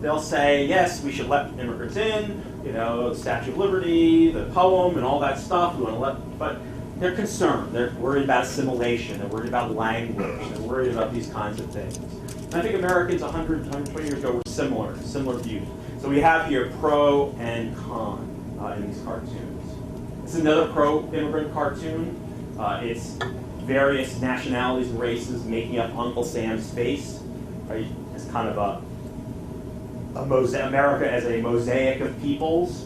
They'll say, yes, we should let immigrants in, the Statue of Liberty, the poem, and all that stuff. We want to but they're concerned. They're worried about assimilation. They're worried about language. They're worried about these kinds of things. And I think Americans 120 years ago were similar views. So we have here pro and con in these cartoons. This is another pro-immigrant cartoon. It's various nationalities and races making up Uncle Sam's face. Right? It's kind of America as a mosaic of peoples.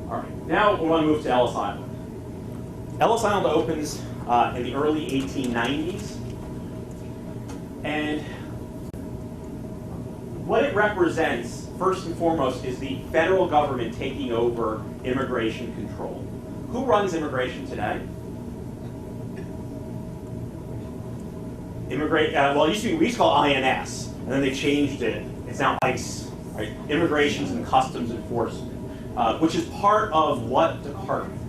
All right, now we want to move to Ellis Island. Ellis Island opens in the early 1890s, and what it represents, first and foremost, is the federal government taking over immigration control. Who runs immigration today? Well, it used to be, we used to call it INS. And then they changed it. It's now ICE, right? Immigrations and Customs Enforcement, which is part of what department?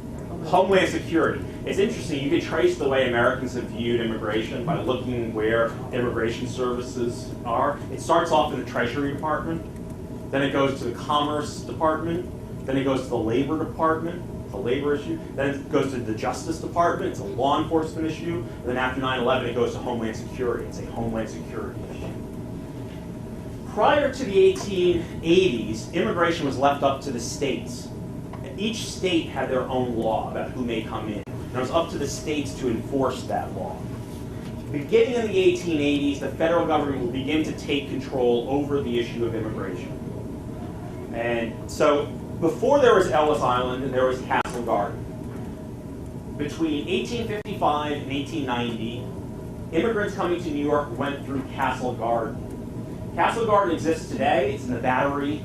Homeland Security. It's interesting. You can trace the way Americans have viewed immigration by looking where immigration services are. It starts off in the Treasury Department, then it goes to the Commerce Department, then it goes to the Labor Department, It's a labor issue. Then it goes to the Justice Department. It's a law enforcement issue. And then after 9/11, it goes to Homeland Security. It's a Homeland Security issue. Prior to the 1880s, immigration was left up to the states. Each state had their own law about who may come in. And it was up to the states to enforce that law. Beginning in the 1880s, the federal government will begin to take control over the issue of immigration. And so before there was Ellis Island, there was Castle Garden. Between 1855 and 1890, immigrants coming to New York went through Castle Garden. Castle Garden exists today. It's in the Battery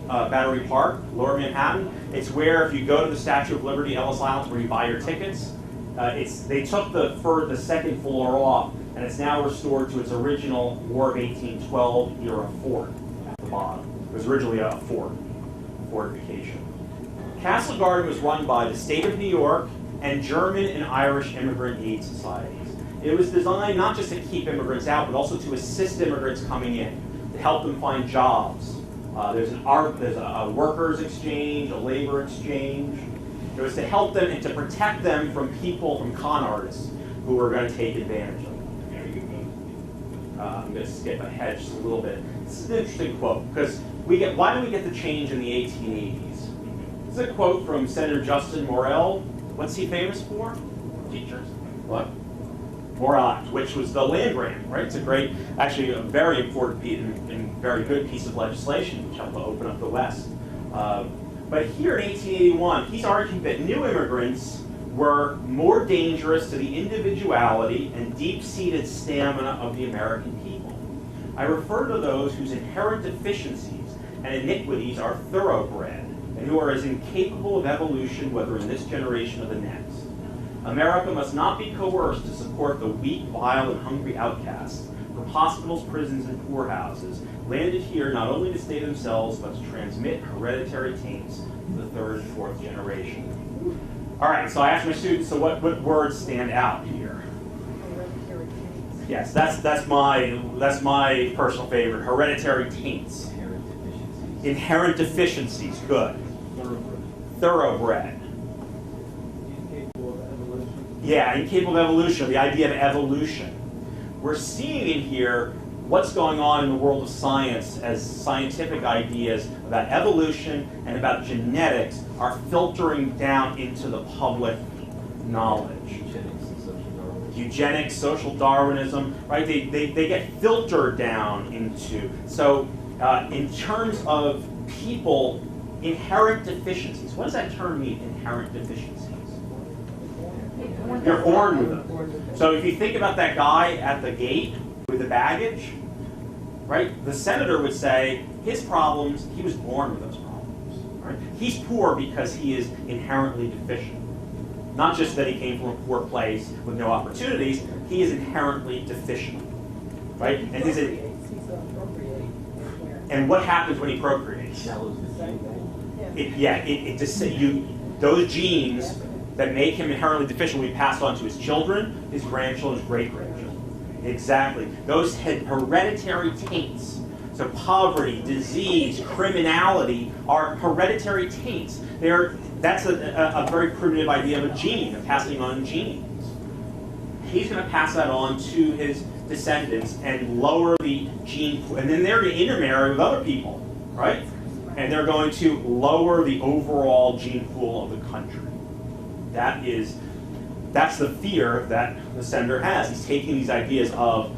Park, Lower Manhattan. It's where, if you go to the Statue of Liberty, Ellis Island, where you buy your tickets. They took the second floor off, and it's now restored to its original War of 1812 era fort at the bottom. It was originally a fortification. Castle Garden was run by the state of New York and German and Irish immigrant aid societies. It was designed not just to keep immigrants out, but also to assist immigrants coming in, to help them find jobs. There's a workers' exchange, a labor exchange. It was to help them and to protect them from con artists who were going to take advantage of them. I'm going to skip ahead just a little bit. This is an interesting quote, because why do we get the change in the 1880s? This is a quote from Senator Justin Morrill. What's he famous for? Teachers? What? Morrill Act, which was the land grant, right? It's actually a very important and very good piece of legislation, which helped to open up the West. But here in 1881, he's arguing that new immigrants were more dangerous to the individuality and deep-seated stamina of the American people. I refer to those whose inherent deficiencies and iniquities are thoroughbred, and who are as incapable of evolution, whether in this generation or the next. America must not be coerced to support the weak, vile, and hungry outcasts from hospitals, prisons, and poorhouses, landed here not only to stay themselves, but to transmit hereditary taints to the third and fourth generation. All right, so I asked my students, so what words stand out here? Yes, that's my personal favorite. Hereditary taints. Inherent deficiencies. Good. Thoroughbred. Incapable of evolution. Yeah, incapable of evolution. The idea of evolution. We're seeing in here what's going on in the world of science as scientific ideas about evolution and about genetics are filtering down into the public knowledge. Eugenics, social Darwinism, right? They get filtered down into. So in terms of people, inherent deficiencies. What does that term mean, inherent deficiencies? You're born with them. So if you think about that guy at the gate with the baggage, right? The senator would say his problems, he was born with those problems. Right? He's poor because he is inherently deficient. Not just that he came from a poor place with no opportunities, he is inherently deficient. Right? And what happens when he procreates? Those genes that make him inherently deficient will be passed on to his children, his grandchildren, his great-grandchildren. Exactly. Those hereditary taints. So poverty, disease, criminality are hereditary taints. That's a very primitive idea of a gene, of passing on genes. He's going to pass that on to his descendants and lower the gene pool. And then they're going to intermarry with other people, right? And they're going to lower the overall gene pool of the country. That's the fear that the senator has. He's taking these ideas of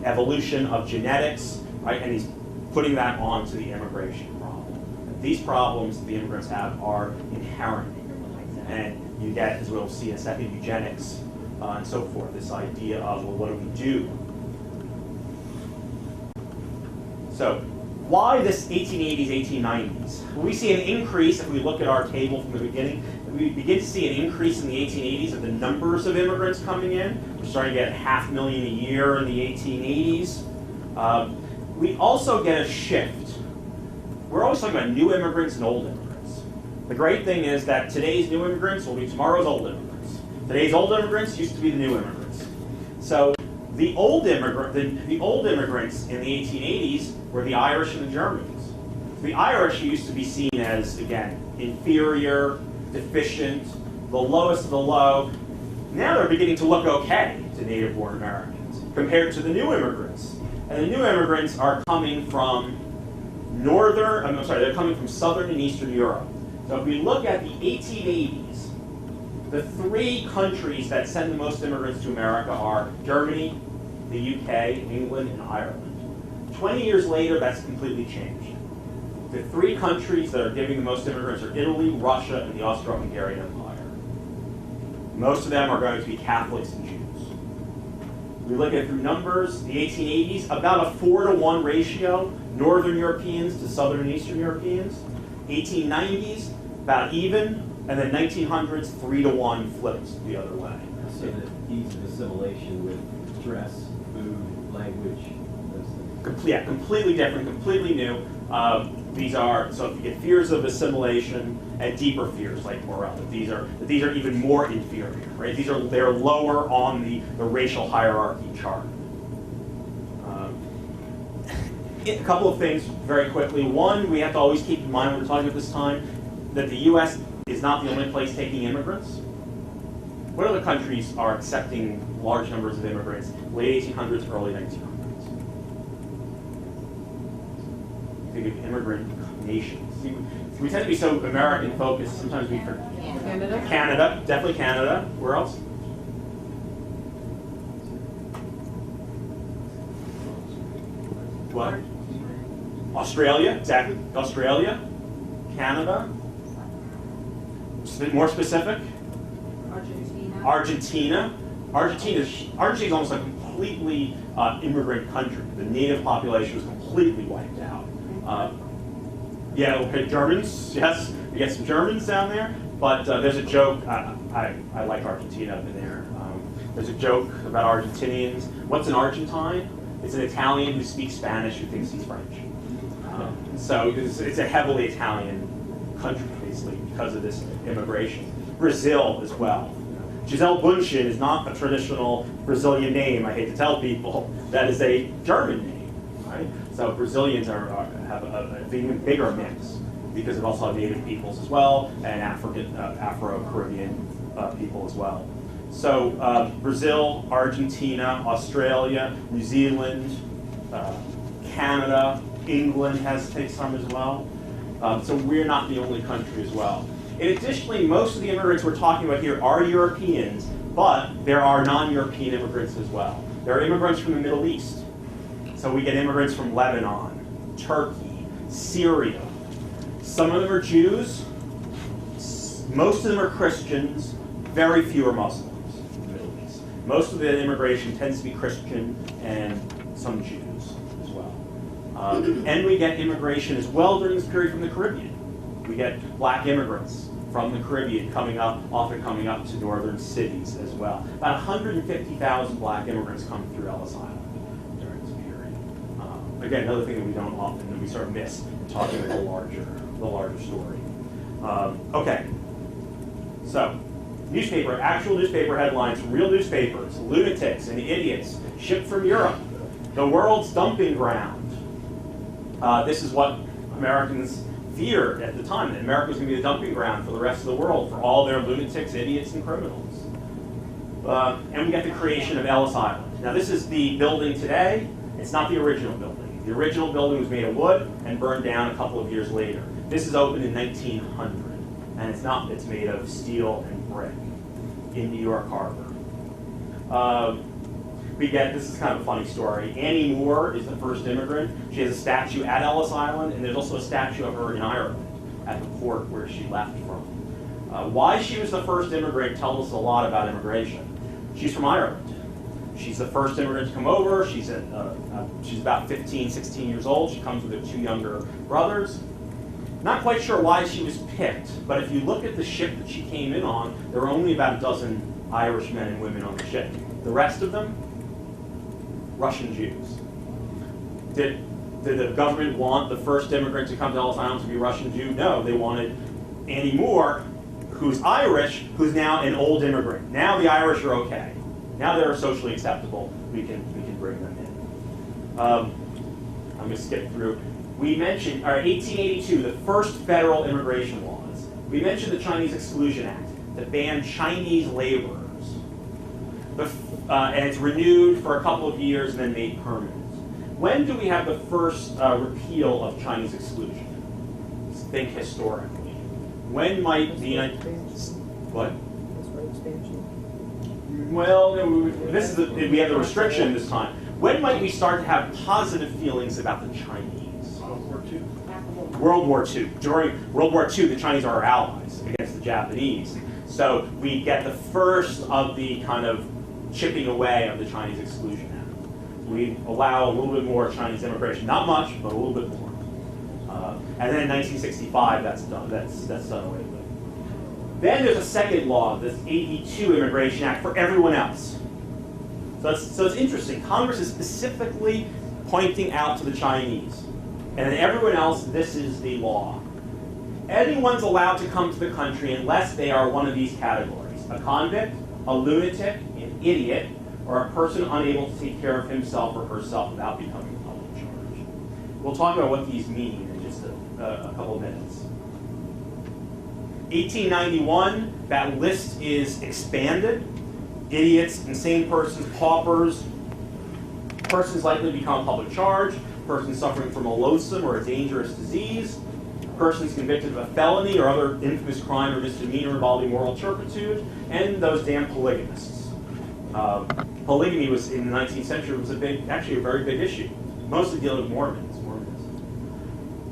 evolution, of genetics, right, and he's putting that onto the immigration problem. These problems the immigrants have are inherent. And you get, as we'll see in a second, eugenics and so forth, this idea of, well, what do we do? So, why this 1880s, 1890s? We see an increase, if we look at our table from the beginning, we begin to see an increase in the 1880s of the numbers of immigrants coming in. We're starting to get 500,000 a year in the 1880s. We also get a shift. We're always talking about new immigrants and old immigrants. The great thing is that today's new immigrants will be tomorrow's old immigrants. Today's old immigrants used to be the new immigrants. So the old immigrants in the 1880s were the Irish and the Germans. The Irish used to be seen as, again, inferior, deficient, the lowest of the low. Now they're beginning to look okay to native-born Americans compared to the new immigrants. And the new immigrants are coming from they're coming from Southern and Eastern Europe. So if we look at the 1880s, the three countries that send the most immigrants to America are Germany, the UK, England, and Ireland. 20 years later, that's completely changed. The three countries that are giving the most immigrants are Italy, Russia, and the Austro-Hungarian Empire. Most of them are going to be Catholics and Jews. We look at through numbers, the 1880s, about a 4-to-1 ratio, Northern Europeans to Southern and Eastern Europeans. 1890s, about even, and then 1900s, 3-to-1 flips the other way. So the ease of assimilation with dress, food, language, those things. Yeah, completely different, completely new. These are, so if you get fears of assimilation and deeper fears like morality, these are even more inferior, right? They're lower on the racial hierarchy chart. A couple of things very quickly. One, we have to always keep in mind when we're talking at this time that the U.S. is not the only place taking immigrants. What other countries are accepting large numbers of immigrants? Late 1800s, early 1900s. Think of immigrant nations. See, we tend to be so American focused. Sometimes we forget. Canada, definitely Canada. Where else? What? Australia, exactly. Australia, Canada. More specific. Argentina. Argentina is almost a completely immigrant country. The native population was completely wiped out. Germans. Yes, we get some Germans down there. But there's a joke. I like Argentina. I've been there. There's a joke about Argentinians. What's an Argentine? It's an Italian who speaks Spanish who thinks he's French. So it's a heavily Italian country, basically, because of this immigration. Brazil as well. Gisele Bündchen is not a traditional Brazilian name, I hate to tell people. That is a German name, right? So Brazilians have an even bigger mix because of also native peoples as well, and Afro-Caribbean people as well. So Brazil, Argentina, Australia, New Zealand, Canada, England takes some as well. So we're not the only country as well. And additionally, most of the immigrants we're talking about here are Europeans, but there are non-European immigrants as well. There are immigrants from the Middle East. So we get immigrants from Lebanon, Turkey, Syria. Some of them are Jews. Most of them are Christians. Very few are Muslims in the Middle East. Most of the immigration tends to be Christian and some Jews as well. And we get immigration as well during this period from the Caribbean. We get black immigrants from the Caribbean often coming up to northern cities as well. About 150,000 black immigrants come through Ellis Island during this period. Again, another thing that we sort of miss in talking about the larger story. Okay, so actual newspaper headlines from real newspapers: lunatics and idiots shipped from Europe, the world's dumping ground. This is what Americans feared at the time, that America was going to be the dumping ground for the rest of the world for all their lunatics, idiots, and criminals. And we get the creation of Ellis Island. Now this is the building today. It's not the original building. The original building was made of wood and burned down a couple of years later. This is opened in 1900, and it's made of steel and brick in New York Harbor. This is kind of a funny story. Annie Moore is the first immigrant. She has a statue at Ellis Island, and there's also a statue of her in Ireland at the port where she left from. Why she was the first immigrant tells us a lot about immigration. She's from Ireland. She's the first immigrant to come over. She's about 15, 16 years old. She comes with her two younger brothers. Not quite sure why she was picked, but if you look at the ship that she came in on, there were only about a dozen Irish men and women on the ship. The rest of them, Russian Jews. Did the government want the first immigrant to come to Ellis Island to be a Russian Jew? No, they wanted Annie Moore, who's Irish, who's now an old immigrant. Now the Irish are okay. Now they're socially acceptable. We can bring them in. I'm going to skip through. We mentioned 1882, the first federal immigration laws. We mentioned the Chinese Exclusion Act. to ban Chinese laborers. And it's renewed for a couple of years and then made permanent. When do we have the first repeal of Chinese exclusion? Think historically. When might the United States... What? Well, this is we have the restriction this time. When might we start to have positive feelings about the Chinese? World War II. World War II. During World War II, the Chinese are our allies against the Japanese. So we get the first of the kind of chipping away of the Chinese Exclusion Act. We allow a little bit more Chinese immigration. Not much, but a little bit more. And then in 1965, that's done. That's done away with. Then there's a second law, this 82 Immigration Act for everyone else. So it's interesting. Congress is specifically pointing out to the Chinese. And then everyone else, this is the law. Anyone's allowed to come to the country unless they are one of these categories: a convict, a lunatic, an idiot, or a person unable to take care of himself or herself without becoming a public charge. We'll talk about what these mean in just a couple of minutes. 1891, that list is expanded. Idiots, insane persons, paupers, persons likely to become a public charge, persons suffering from a loathsome or a dangerous disease, persons convicted of a felony or other infamous crime or misdemeanor involving moral turpitude, and those damn polygamists. Polygamy was, in the 19th century, was actually a very big issue, mostly dealing with Mormonism.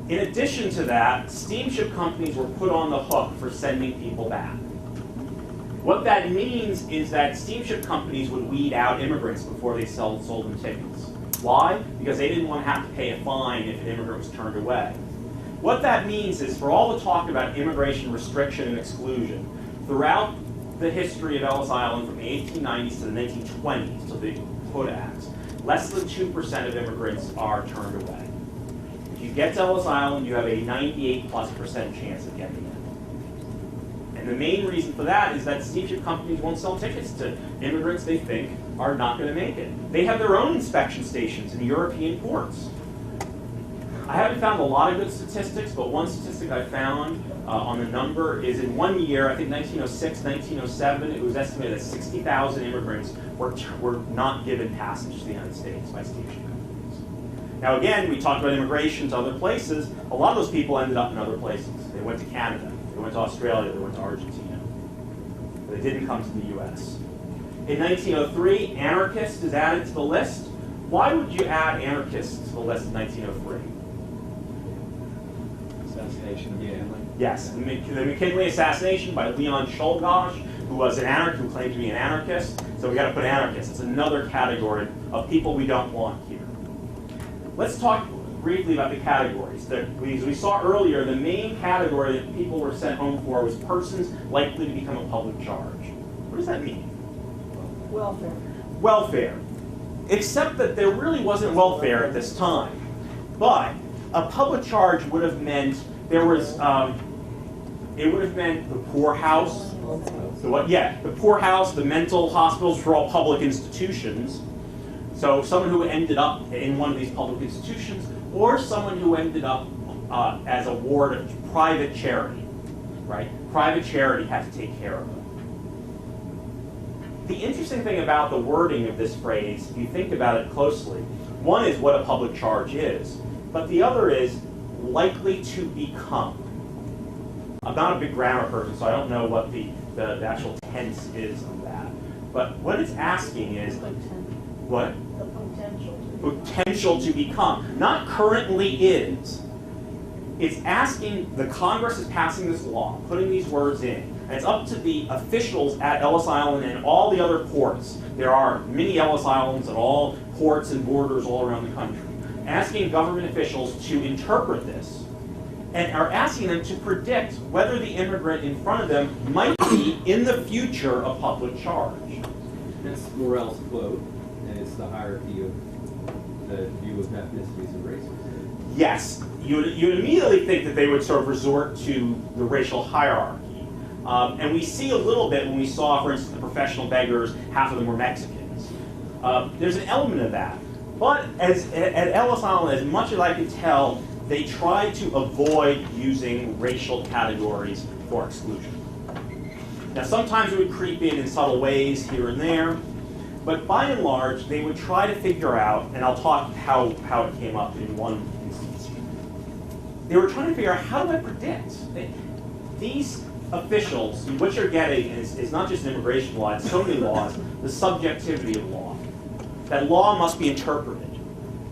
In addition to that, steamship companies were put on the hook for sending people back. What that means is that steamship companies would weed out immigrants before they sold them tickets. Why? Because they didn't want to have to pay a fine if an immigrant was turned away. What that means is, for all the talk about immigration restriction and exclusion, throughout the history of Ellis Island from the 1890s to the 1920s, to the Hood Acts, less than 2% of immigrants are turned away. If you get to Ellis Island, you have a 98+% chance of getting in. And the main reason for that is that steamship companies won't sell tickets to immigrants they think are not going to make it. They have their own inspection stations in European ports. I haven't found a lot of good statistics, but one statistic I found on the number is in 1 year, I think 1906, 1907, it was estimated that 60,000 immigrants were not given passage to the United States by steamship companies. Now again, we talked about immigration to other places. A lot of those people ended up in other places. They went to Canada, they went to Australia, they went to Argentina. They didn't come to the US. In 1903, anarchist is added to the list. Why would you add anarchists to the list in 1903? Assassination of McKinley. Yes, the McKinley assassination by Leon Czolgosz, who was an anarchist, who claimed to be an anarchist. So we got to put anarchists. It's another category of people we don't want here. Let's talk briefly about the categories. As we saw earlier, the main category that people were sent home for was persons likely to become a public charge. What does that mean? Welfare. Welfare. Except that there really wasn't welfare at this time. But a public charge would have meant there was, it would have meant the poorhouse. The poorhouse, the mental hospitals were all public institutions. So someone who ended up in one of these public institutions, or someone who ended up as a ward of private charity, right? Private charity had to take care of them. The interesting thing about the wording of this phrase, if you think about it closely, one is what a public charge is, but the other is likely to become. I'm not a big grammar person, so I don't know what the actual tense is of that. But what it's asking is, what? The potential. Potential to become. Not currently is. It's asking, the Congress is passing this law, putting these words in, and it's up to the officials at Ellis Island and all the other ports. There are many Ellis Islands at all ports and borders all around the country. Asking government officials to interpret this and are asking them to predict whether the immigrant in front of them might be, in the future, a public charge. That's Morell's quote, and it's the hierarchy of the view of ethnicities and races. Yes, you would immediately think that they would sort of resort to the racial hierarchy. And we see a little bit when we saw, for instance, the professional beggars, half of them were Mexicans. There's an element of that. But at Ellis Island, as much as I can tell, they tried to avoid using racial categories for exclusion. Now, sometimes it would creep in subtle ways here and there, but by and large, they would try to figure out, and I'll talk how it came up in one instance. They were trying to figure out, how do I predict? These officials, what you're getting is not just immigration law, it's so many laws, the subjectivity of law. That law must be interpreted.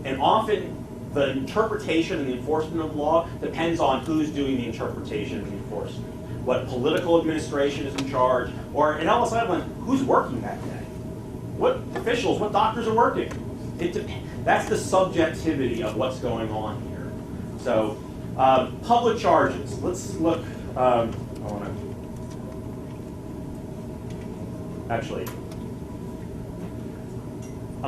And often, the interpretation and the enforcement of law depends on who's doing the interpretation and the enforcement. What political administration is in charge, or in Ellis Island, who's working that day? What officials, what doctors are working? That's the subjectivity of what's going on here. So, public charges. Let's look. I'm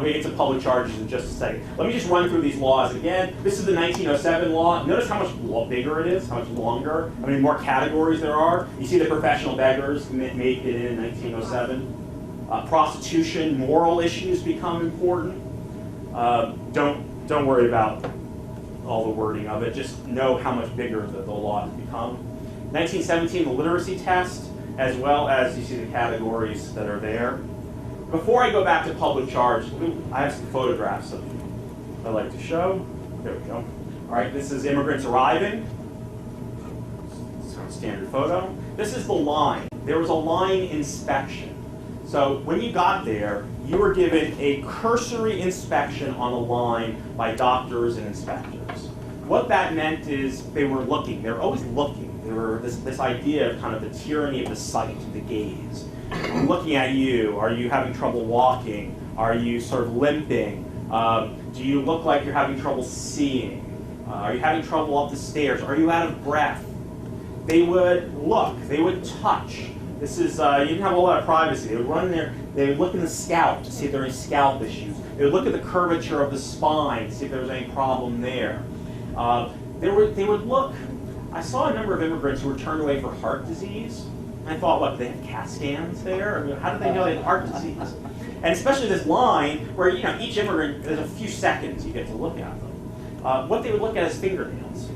going to get to public charges in just a second. Let me just run through these laws again. This is the 1907 law. Notice how much bigger it is, how much longer. I mean, more categories there are. You see the professional beggars make it in 1907. Prostitution, moral issues become important. Don't worry about all the wording of it. Just know how much bigger the law has become. 1917, the literacy test, as well as you see the categories that are there. Before I go back to public charge, I have some photographs of I'd like to show. There we go. All right, this is immigrants arriving. Standard photo. This is the line. There was a line inspection. So when you got there, you were given a cursory inspection on the line by doctors and inspectors. What that meant is they were looking. They were always looking. They were this idea of kind of the tyranny of the sight, the gaze. I'm looking at you. Are you having trouble walking? Are you sort of limping? Do you look like you're having trouble seeing? Are you having trouble up the stairs? Are you out of breath? They would look. They would touch. This is, you didn't have a lot of privacy. They would run there. They would look in the scalp to see if there are any scalp issues. They would look at the curvature of the spine to see if there was any problem there. They would look. I saw a number of immigrants who were turned away for heart disease. And I thought, what, they had CAT scans there? I mean, how did they know they had heart disease? And especially this line where, you know, each immigrant, there's a few seconds you get to look at them. What they would look at is fingernails.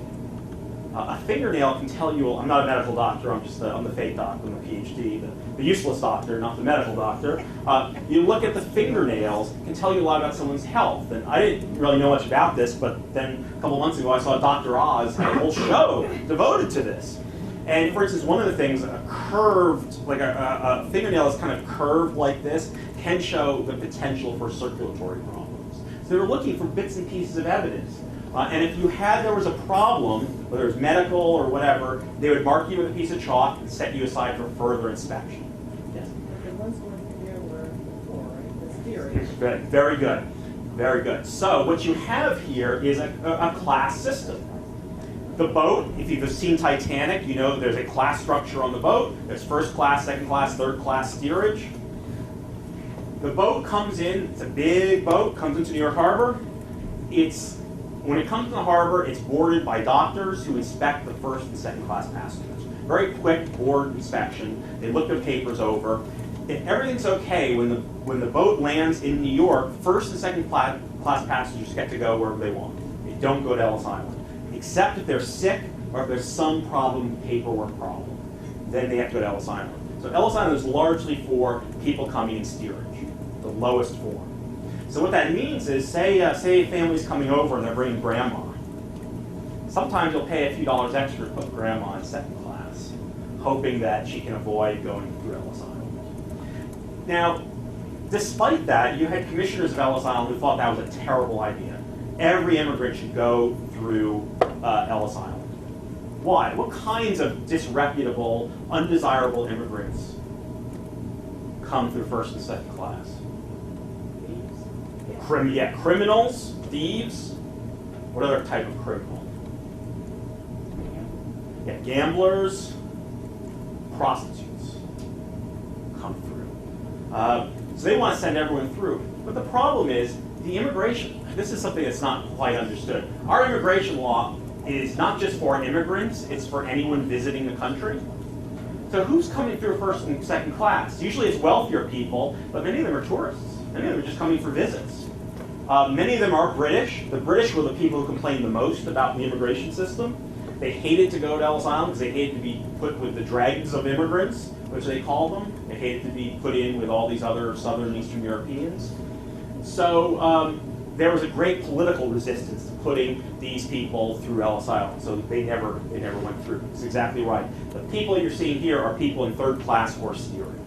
A fingernail can tell you, I'm not a medical doctor, I'm the fake doctor, I'm the PhD, the useless doctor, not the medical doctor. You look at the fingernails, it can tell you a lot about someone's health. And I didn't really know much about this, but then a couple months ago I saw Dr. Oz had a whole show devoted to this. And for instance, one of the things, a curved, like a fingernail is kind of curved like this, can show the potential for circulatory problems. So they were looking for bits and pieces of evidence. And if there was a problem, whether it was medical or whatever, they would mark you with a piece of chalk and set you aside for further inspection. Yes? The ones going here were before, right? This theory. Good. Very good. Very good. So what you have here is a class system. The boat, if you've seen Titanic, you know there's a class structure on the boat. There's first class, second class, third class steerage. The boat comes in, it's a big boat, comes into New York Harbor. When it comes to the harbor, it's boarded by doctors who inspect the first and second class passengers. Very quick board inspection. They look their papers over. If everything's okay, when the boat lands in New York, first and second class passengers get to go wherever they want. They don't go to Ellis Island. Except if they're sick or if there's some problem, paperwork problem. Then they have to go to Ellis Island. So Ellis Island is largely for people coming in steerage, the lowest form. So what that means is, say a family's coming over and they're bringing grandma. Sometimes you'll pay a few dollars extra to put grandma in second class, hoping that she can avoid going through Ellis Island. Now, despite that, you had commissioners of Ellis Island who thought that was a terrible idea. Every immigrant should go through Ellis Island. Why? What kinds of disreputable, undesirable immigrants come through first and second class? Criminals, thieves. What other type of criminal? Yeah, gamblers, prostitutes come through. So they want to send everyone through. But the problem is the immigration. This is something that's not quite understood. Our immigration law is not just for immigrants, it's for anyone visiting the country. So who's coming through first and second class? Usually it's wealthier people, but many of them are tourists. Many of them are just coming for visits. Many of them are British. The British were the people who complained the most about the immigration system. They hated to go to Ellis Island because they hated to be put with the dregs of immigrants which they called them. They hated to be put in with all these other Southern Eastern Europeans. So there was a great political resistance to putting these people through Ellis Island. So they never went through. It's exactly right. The people you're seeing here are people in third-class horse steerage,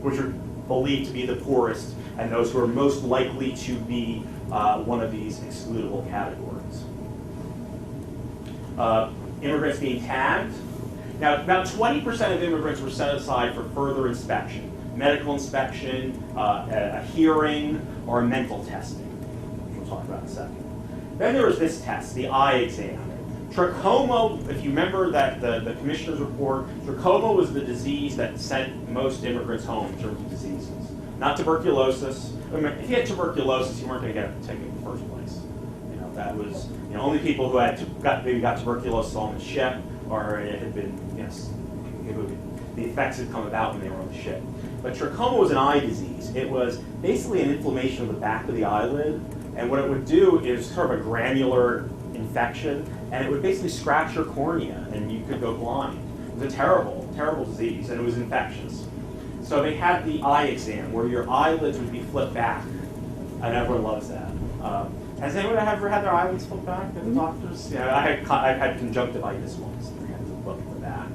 which are believed to be the poorest and those who are most likely to be one of these excludable categories. Immigrants being tagged. Now, about 20% of immigrants were set aside for further inspection, medical inspection, a hearing, or a mental testing. We'll talk about in a second. Then there was this test, the eye exam. Trachoma, if you remember that the commissioner's report, trachoma was the disease that sent most immigrants home in terms of diseases. Not tuberculosis. I mean, if you had tuberculosis, you weren't going to get a ticket in the first place. You know, that was only people who had maybe got tuberculosis on the ship, or it had been the effects had come about when they were on the ship. But trachoma was an eye disease. It was basically an inflammation of the back of the eyelid, and what it would do is sort of a granular infection, and it would basically scratch your cornea, and you could go blind. It was a terrible, terrible disease, and it was infectious. So they had the eye exam, where your eyelids would be flipped back, and everyone loves that. Has anyone ever had their eyelids flipped back at the doctors? Yeah, I had conjunctivitis once, and I had to flip it back.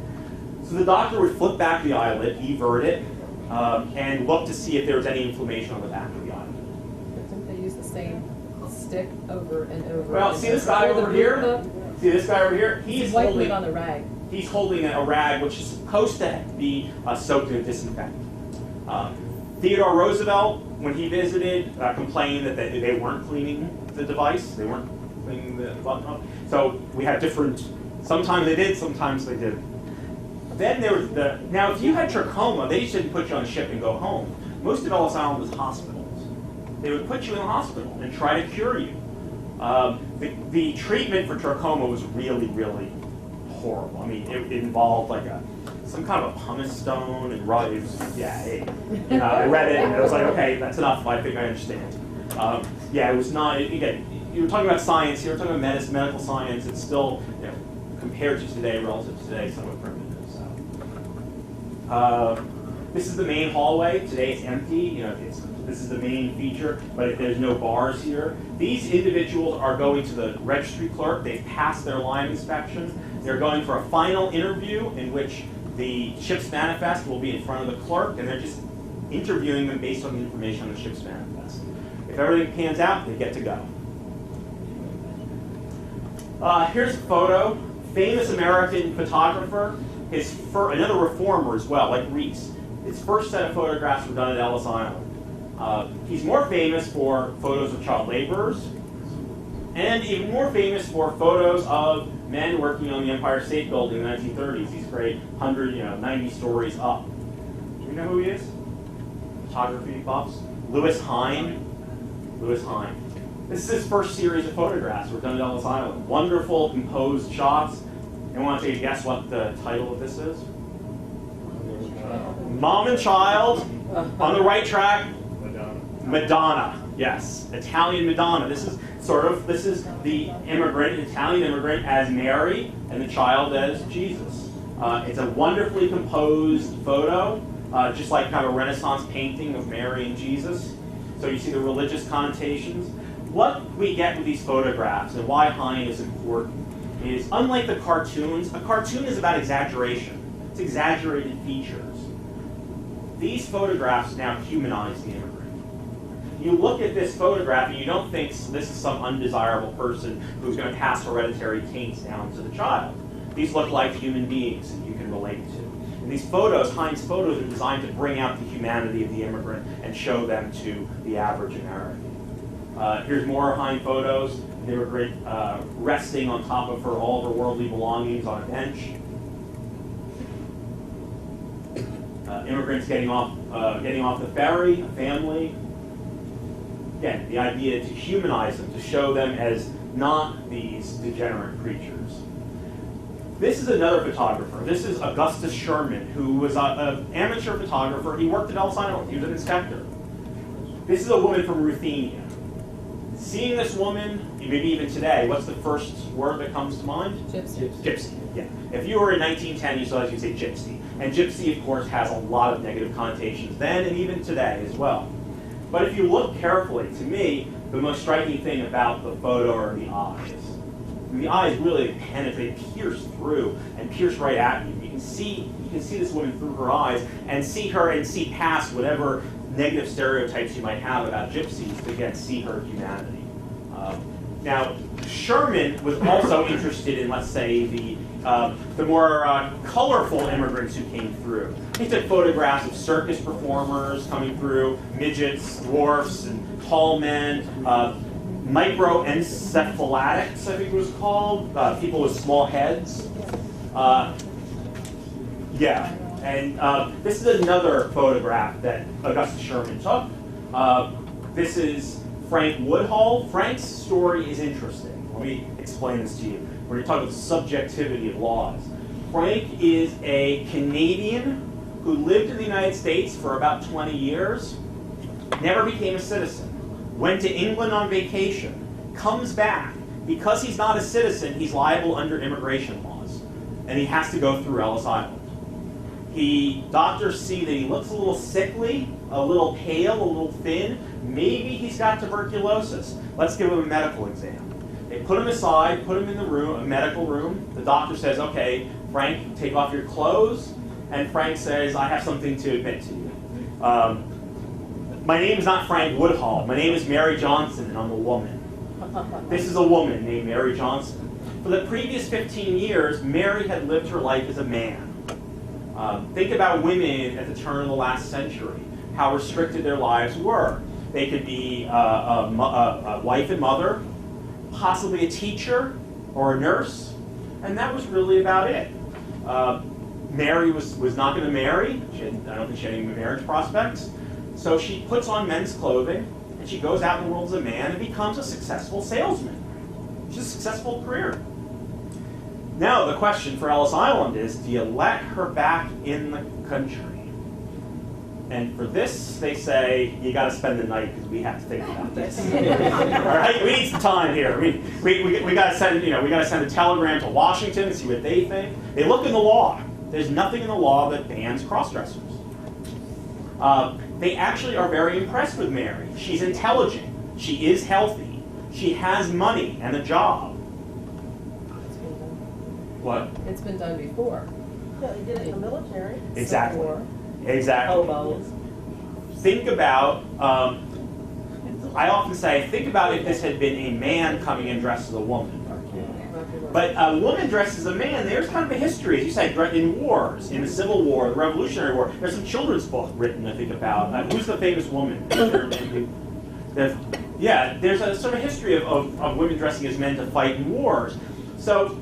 So the doctor would flip back the eyelid, evert it, and look to see if there was any inflammation on the back of the eyelid. I think they use the same stick over and over. Well, see this guy over here? See this guy over here? He's holding on the rag. He's holding a rag which is supposed to be soaked in a disinfectant. Theodore Roosevelt, when he visited, complained that they weren't cleaning the device. They weren't cleaning the button up. So we had different, sometimes they did, sometimes they didn't. Then there was now if you had trachoma, they just didn't put you on a ship and go home. Most of Ellis Island was hospitals. They would put you in a hospital and try to cure you. The treatment for trachoma was really, really horrible. I mean, it involved like some kind of a pumice stone and I read it and it was like, okay, that's enough. I think I understand. It was not. Again, you were talking about science. You were talking about medical science. It's still, compared to today, relative to today, somewhat primitive. So, this is the main hallway. Today it's empty. This is the main feature, but there's no bars here. These individuals are going to the registry clerk. They've passed their line inspection. They're going for a final interview in which the ship's manifest will be in front of the clerk, and they're just interviewing them based on the information on the ship's manifest. If everything pans out, they get to go. Here's a photo. Famous American photographer. Another reformer as well, like Reese. His first set of photographs were done at Ellis Island. He's more famous for photos of child laborers, and even more famous for photos of men working on the Empire State Building in the 1930s. These great 90 stories up. Do you know who he is? Photography buffs. Lewis Hine. Lewis Hine. This is his first series of photographs were done at Ellis Island. Wonderful, composed shots. And I want to guess what the title of this is? Mom and Child. On the right track. Madonna, yes, Italian Madonna. This is the immigrant, Italian immigrant as Mary, and the child as Jesus. It's a wonderfully composed photo, just like kind of a Renaissance painting of Mary and Jesus. So you see the religious connotations. What we get with these photographs and why Hine is important is, unlike the cartoons, a cartoon is about exaggeration. It's exaggerated features. These photographs now humanize the immigrant. You look at this photograph and you don't think this is some undesirable person who's going to pass hereditary taints down to the child. These look like human beings that you can relate to. And these photos, Hine's photos, are designed to bring out the humanity of the immigrant and show them to the average American. Here's more Hine photos. The immigrant resting on top of all of her worldly belongings on a bench. Immigrants getting off the ferry, a family. Again, the idea to humanize them, to show them as not these degenerate creatures. This is another photographer. This is Augustus Sherman, who was an amateur photographer. He worked at Ellis Island. He was an inspector. This is a woman from Ruthenia. Seeing this woman, maybe even today, what's the first word that comes to mind? Gypsy. Gypsy, yeah. If you were in 1910, you saw as you say gypsy. And gypsy, of course, has a lot of negative connotations then and even today as well. But if you look carefully, to me, the most striking thing about the photo are the eyes. The eyes really penetrate, pierce through, and pierce right at you. You can see this woman through her eyes, and see her and see past whatever negative stereotypes you might have about gypsies to again see her humanity. Now, Sherman was also interested in, let's say, the more colorful immigrants who came through. He took photographs of circus performers coming through, midgets, dwarfs, and tall men, microencephalatics, I think it was called, people with small heads. Yeah, and this is another photograph that Augustus Sherman took. This is Frank Woodhull. Frank's story is interesting. Let me explain this to you. We're going to talk about the subjectivity of laws. Frank is a Canadian who lived in the United States for about 20 years, never became a citizen, went to England on vacation, comes back. Because he's not a citizen, he's liable under immigration laws, and he has to go through Ellis Island. Doctors see that he looks a little sickly, a little pale, a little thin. Maybe he's got tuberculosis. Let's give him a medical exam. They put him aside, put him in the room, a medical room. The doctor says, okay, Frank, take off your clothes. And Frank says, I have something to admit to you. My name is not Frank Woodhull. My name is Mary Johnson, and I'm a woman. This is a woman named Mary Johnson. For the previous 15 years, Mary had lived her life as a man. Think about women at the turn of the last century, how restricted their lives were. They could be a wife and mother, possibly a teacher or a nurse, and that was really about it. Mary was not going to marry. I don't think she had any marriage prospects. So she puts on men's clothing, and she goes out in the world as a man and becomes a successful salesman. She's a successful career. Now the question for Ellis Island is, do you let her back in the country? And for this, they say, you got to spend the night because we have to think about this. All right, we need some time here. We got to send, we got to send a telegram to Washington and see what they think. They look in the law. There's nothing in the law that bans cross-dressers. They actually are very impressed with Mary. She's intelligent. She is healthy. She has money and a job. What? It's been done before. Yeah, they did it in the military. Exactly. War. Exactly. Hobos. Think about, I often say, think about if this had been a man coming in dressed as a woman. But a woman dressed as a man, there's kind of a history, as you say, in wars, in the Civil War, the Revolutionary War. There's some children's book written, I think, about who's the famous woman? There's a sort of history of women dressing as men to fight in wars. So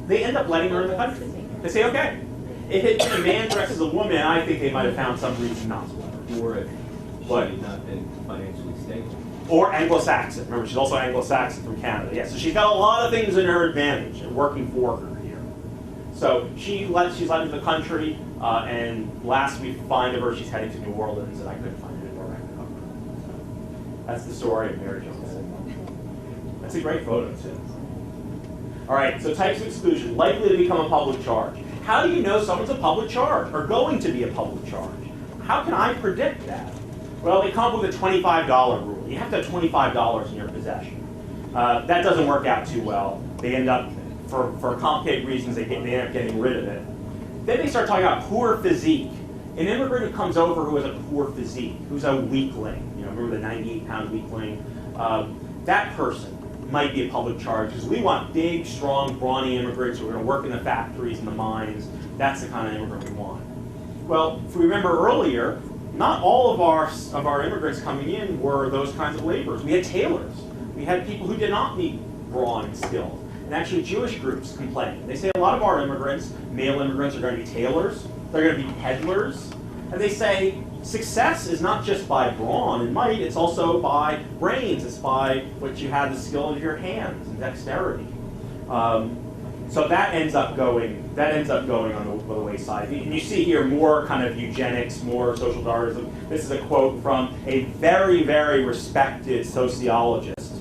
they end up letting her in the country. They say, okay, if it had been a man dressed as a woman, I think they might have found some reason not to let her. Or if she had not been financially stable. Or Anglo-Saxon. Remember, she's also Anglo-Saxon from Canada. Yeah, so she's got a lot of things in her advantage and working for her here. So she's let into the country, and last we find of her, she's heading to New Orleans, and I couldn't find anywhere I could cover her. So that's the story of Mary Johnson. That's a great photo, too. All right, so types of exclusion, likely to become a public charge. How do you know someone's a public charge or going to be a public charge? How can I predict that? Well, they come up with a $25 rule. You have to have $25 in your possession. That doesn't work out too well. They end up, for complicated reasons, they end up getting rid of it. Then they start talking about poor physique. An immigrant who comes over who has a poor physique, who's a weakling, remember the 98-pound weakling, that person might be a public charge, because we want big, strong, brawny immigrants who are going to work in the factories and the mines. That's the kind of immigrant we want. Well, if we remember earlier, not all of our immigrants coming in were those kinds of laborers. We had tailors. We had people who did not need brawn and skill. And actually Jewish groups complained. They say a lot of our immigrants, male immigrants, are going to be tailors. They're going to be peddlers. And they say success is not just by brawn and might, it's also by brains. It's by what you have, the skill of your hands and dexterity. So that ends up going on the wayside. And you see here more kind of eugenics, more social Darwinism. This is a quote from a very, very respected sociologist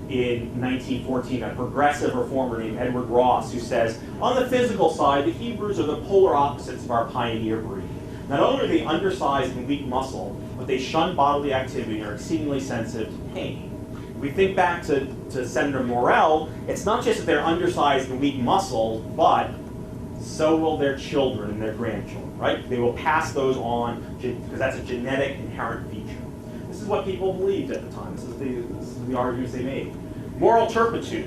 in 1914, a progressive reformer named Edward Ross, who says, "On the physical side, the Hebrews are the polar opposites of our pioneer breed. Not only are they undersized and weak muscle, but they shun bodily activity and are exceedingly sensitive to pain." We think back to Senator Morell, it's not just that they're undersized and weak muscles, but so will their children and their grandchildren, right? They will pass those on because that's a genetic inherent feature. This is what people believed at the time. This is the arguments they made. Moral turpitude.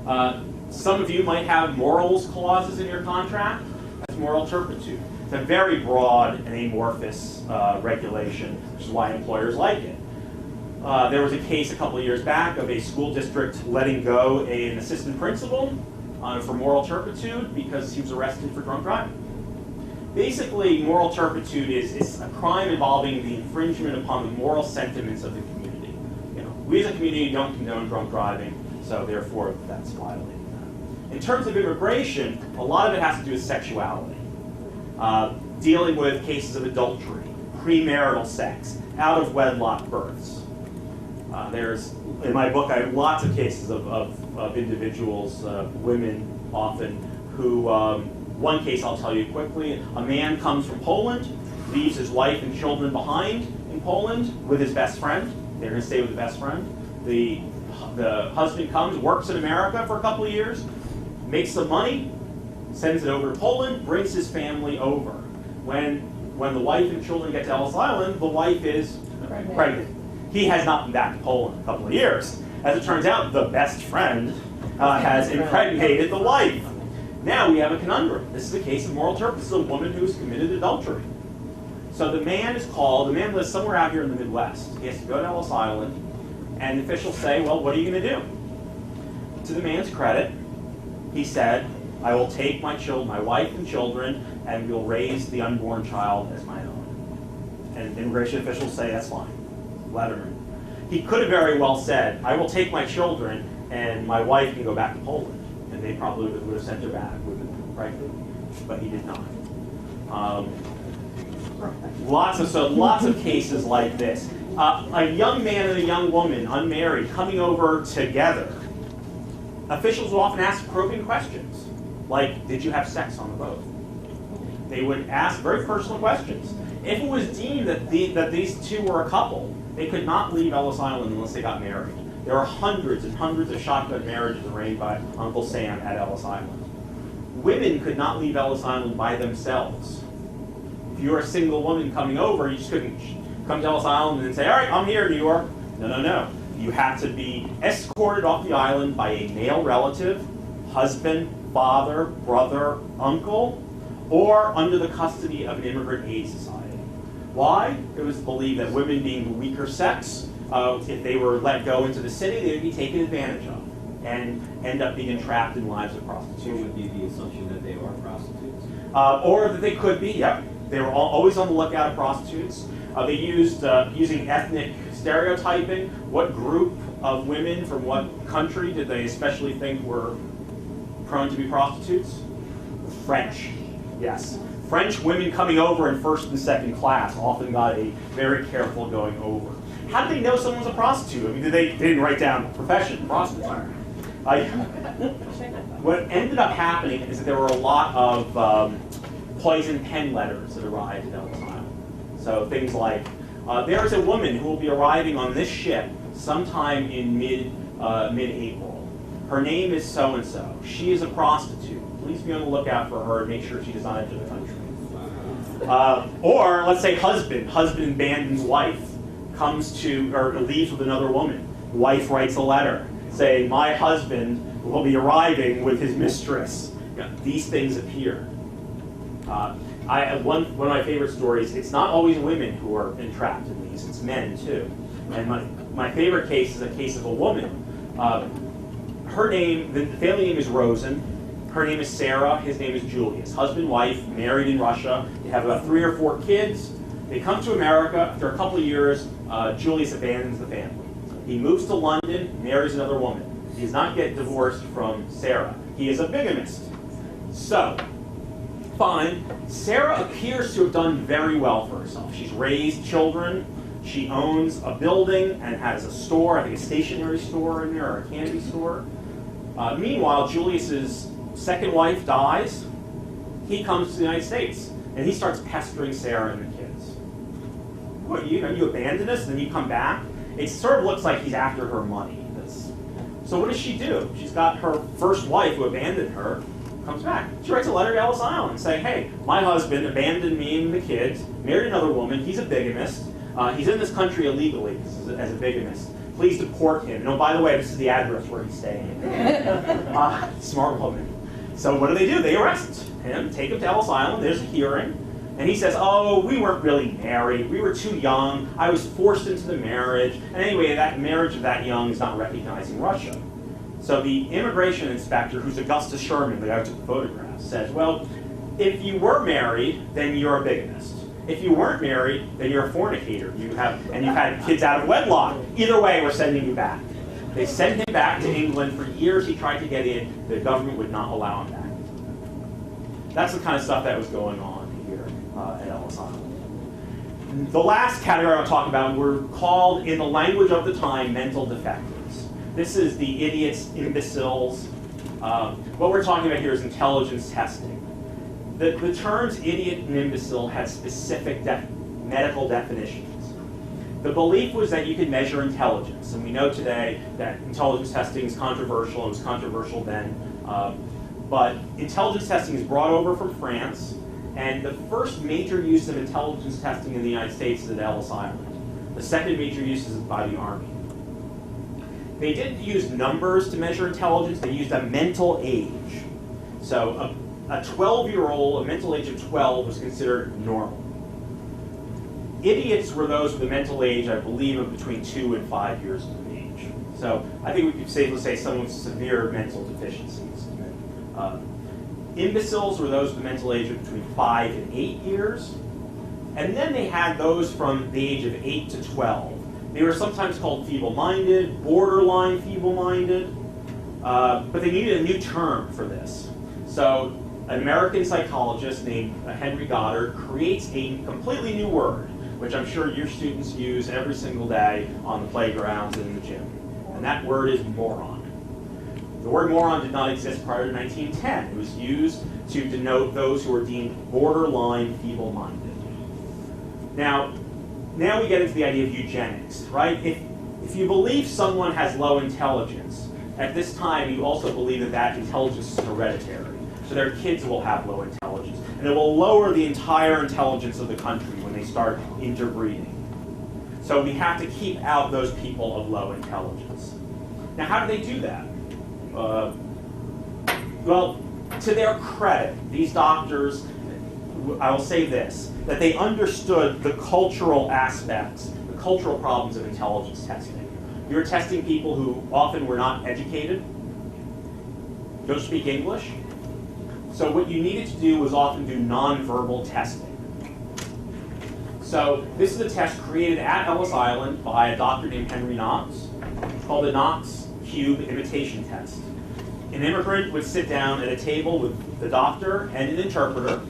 Some of you might have morals clauses in your contract. That's moral turpitude. It's a very broad and amorphous regulation, which is why employers like it. There was a case a couple of years back of a school district letting go an assistant principal for moral turpitude because he was arrested for drunk driving. Basically, moral turpitude is a crime involving the infringement upon the moral sentiments of the community. You know, we as a community don't condone drunk driving, so therefore that's violating that. In terms of immigration, a lot of it has to do with sexuality. Dealing with cases of adultery, premarital sex, out-of-wedlock births. In my book, I have lots of cases of individuals, women often, who, one case I'll tell you quickly, a man comes from Poland, leaves his wife and children behind in Poland with his best friend. They're going to stay with the best friend. The husband comes, works in America for a couple of years, makes some money, sends it over to Poland, brings his family over. When the wife and children get to Ellis Island, the wife is pregnant. He has not been back to Poland in a couple of years. As it turns out, the best friend has impregnated the wife. Now we have a conundrum. This is a case of moral turpitude. This is a woman who has committed adultery. So the man is called. The man lives somewhere out here in the Midwest. He has to go to Ellis Island, and the officials say, well, what are you going to do? To the man's credit, he said, I will take my wife and children, and we'll raise the unborn child as my own. And immigration officials say, that's fine. Let her in. He could have very well said, I will take my children, and my wife can go back to Poland. And they probably would have sent her back with them, frankly. But he did not. Lots of cases like this. A young man and a young woman, unmarried, coming over together. Officials will often ask probing questions, like, did you have sex on the boat? They would ask very personal questions. If it was deemed that these two were a couple, they could not leave Ellis Island unless they got married. There are hundreds and hundreds of shotgun marriages arranged by Uncle Sam at Ellis Island. Women could not leave Ellis Island by themselves. If you were a single woman coming over, you just couldn't come to Ellis Island and say, all right, I'm here, New York. No. You had to be escorted off the island by a male relative, husband, father, brother, uncle, or under the custody of an immigrant aid society. Why? It was believed that women being the weaker sex, if they were let go into the city, they would be taken advantage of and end up being entrapped in lives of prostitution. It would be the assumption that they are prostitutes. Or that they could be, yep. They were always on the lookout for prostitutes. They used, using ethnic stereotyping, what group of women from what country did they especially think were prone to be prostitutes? French, yes. French women coming over in first and second class often got a very careful going over. How did they know someone was a prostitute? I mean, they didn't write down profession, prostitute. What ended up happening is that there were a lot of poison pen letters that arrived at Ellis Island. So things like, there is a woman who will be arriving on this ship sometime in mid-April. Her name is so-and-so. She is a prostitute. Please be on the lookout for her and make sure she does not enter the country. Or let's say husband abandons wife, comes to, or leaves with another woman. Wife writes a letter saying, my husband will be arriving with his mistress. These things appear. One of my favorite stories, it's not always women who are entrapped in these, it's men too. And my favorite case is a case of a woman. Her name, the family name is Rosen. Her name is Sarah, his name is Julius. Husband, wife, married in Russia. They have about 3 or 4 kids. They come to America. After a couple of years, Julius abandons the family. He moves to London, marries another woman. He does not get divorced from Sarah. He is a bigamist. So, fine. Sarah appears to have done very well for herself. She's raised children. She owns a building and has a store, I think a stationery store in there, or a candy store. Meanwhile, Julius's second wife dies. He comes to the United States, and he starts pestering Sarah and the kids. What, you abandoned us, and then you come back? It sort of looks like he's after her money. So what does she do? She's got her first wife who abandoned her, comes back. She writes a letter to Ellis Island saying, hey, my husband abandoned me and the kids, married another woman, he's a bigamist, he's in this country illegally as a bigamist. Please deport him. No, by the way, this is the address where he's staying. Smart woman. So what do? They arrest him, take him to Ellis Island, there's a hearing, and he says, oh, we weren't really married, we were too young, I was forced into the marriage, and anyway, that marriage of that young is not recognized in Russia. So the immigration inspector, who's Augustus Sherman, the guy who took the photographs, says, well, if you were married, then you're a bigamist. If you weren't married, then you're a fornicator. You've had kids out of wedlock. Either way, we're sending you back. They sent him back to England. For years he tried to get in. The government would not allow him back. That's the kind of stuff that was going on here at Ellis Island. The last category I want to talk about were called, in the language of the time, mental defectives. This is the idiots, imbeciles. What we're talking about here is intelligence testing. The terms idiot and imbecile had specific medical definitions. The belief was that you could measure intelligence, and we know today that intelligence testing is controversial. It was controversial then. But intelligence testing is brought over from France, and the first major use of intelligence testing in the United States is at Ellis Island. The second major use is by the Army. They didn't use numbers to measure intelligence, they used a mental age. So a 12-year-old, a mental age of 12 was considered normal. Idiots were those with a mental age, I believe, of between 2 and 5 years of age. So I think we could safely say someone with severe mental deficiencies. Imbeciles were those with a mental age of between 5 and 8 years. And then they had those from the age of 8 to 12. They were sometimes called feeble-minded, borderline feeble-minded, but they needed a new term for this. So an American psychologist named Henry Goddard creates a completely new word, which I'm sure your students use every single day on the playgrounds and in the gym. And that word is moron. The word moron did not exist prior to 1910. It was used to denote those who were deemed borderline feeble-minded. Now we get into the idea of eugenics, right? If you believe someone has low intelligence, at this time you also believe that that intelligence is hereditary. So their kids will have low intelligence. And it will lower the entire intelligence of the country when they start interbreeding. So we have to keep out those people of low intelligence. Now, how do they do that? Well, to their credit, these doctors, I will say this, that they understood the cultural aspects, the cultural problems of intelligence testing. You were testing people who often were not educated, don't speak English. So what you needed to do was often do nonverbal testing. So this is a test created at Ellis Island by a doctor named Henry Knox. It's called the Knox Cube Imitation Test. An immigrant would sit down at a table with the doctor and an interpreter,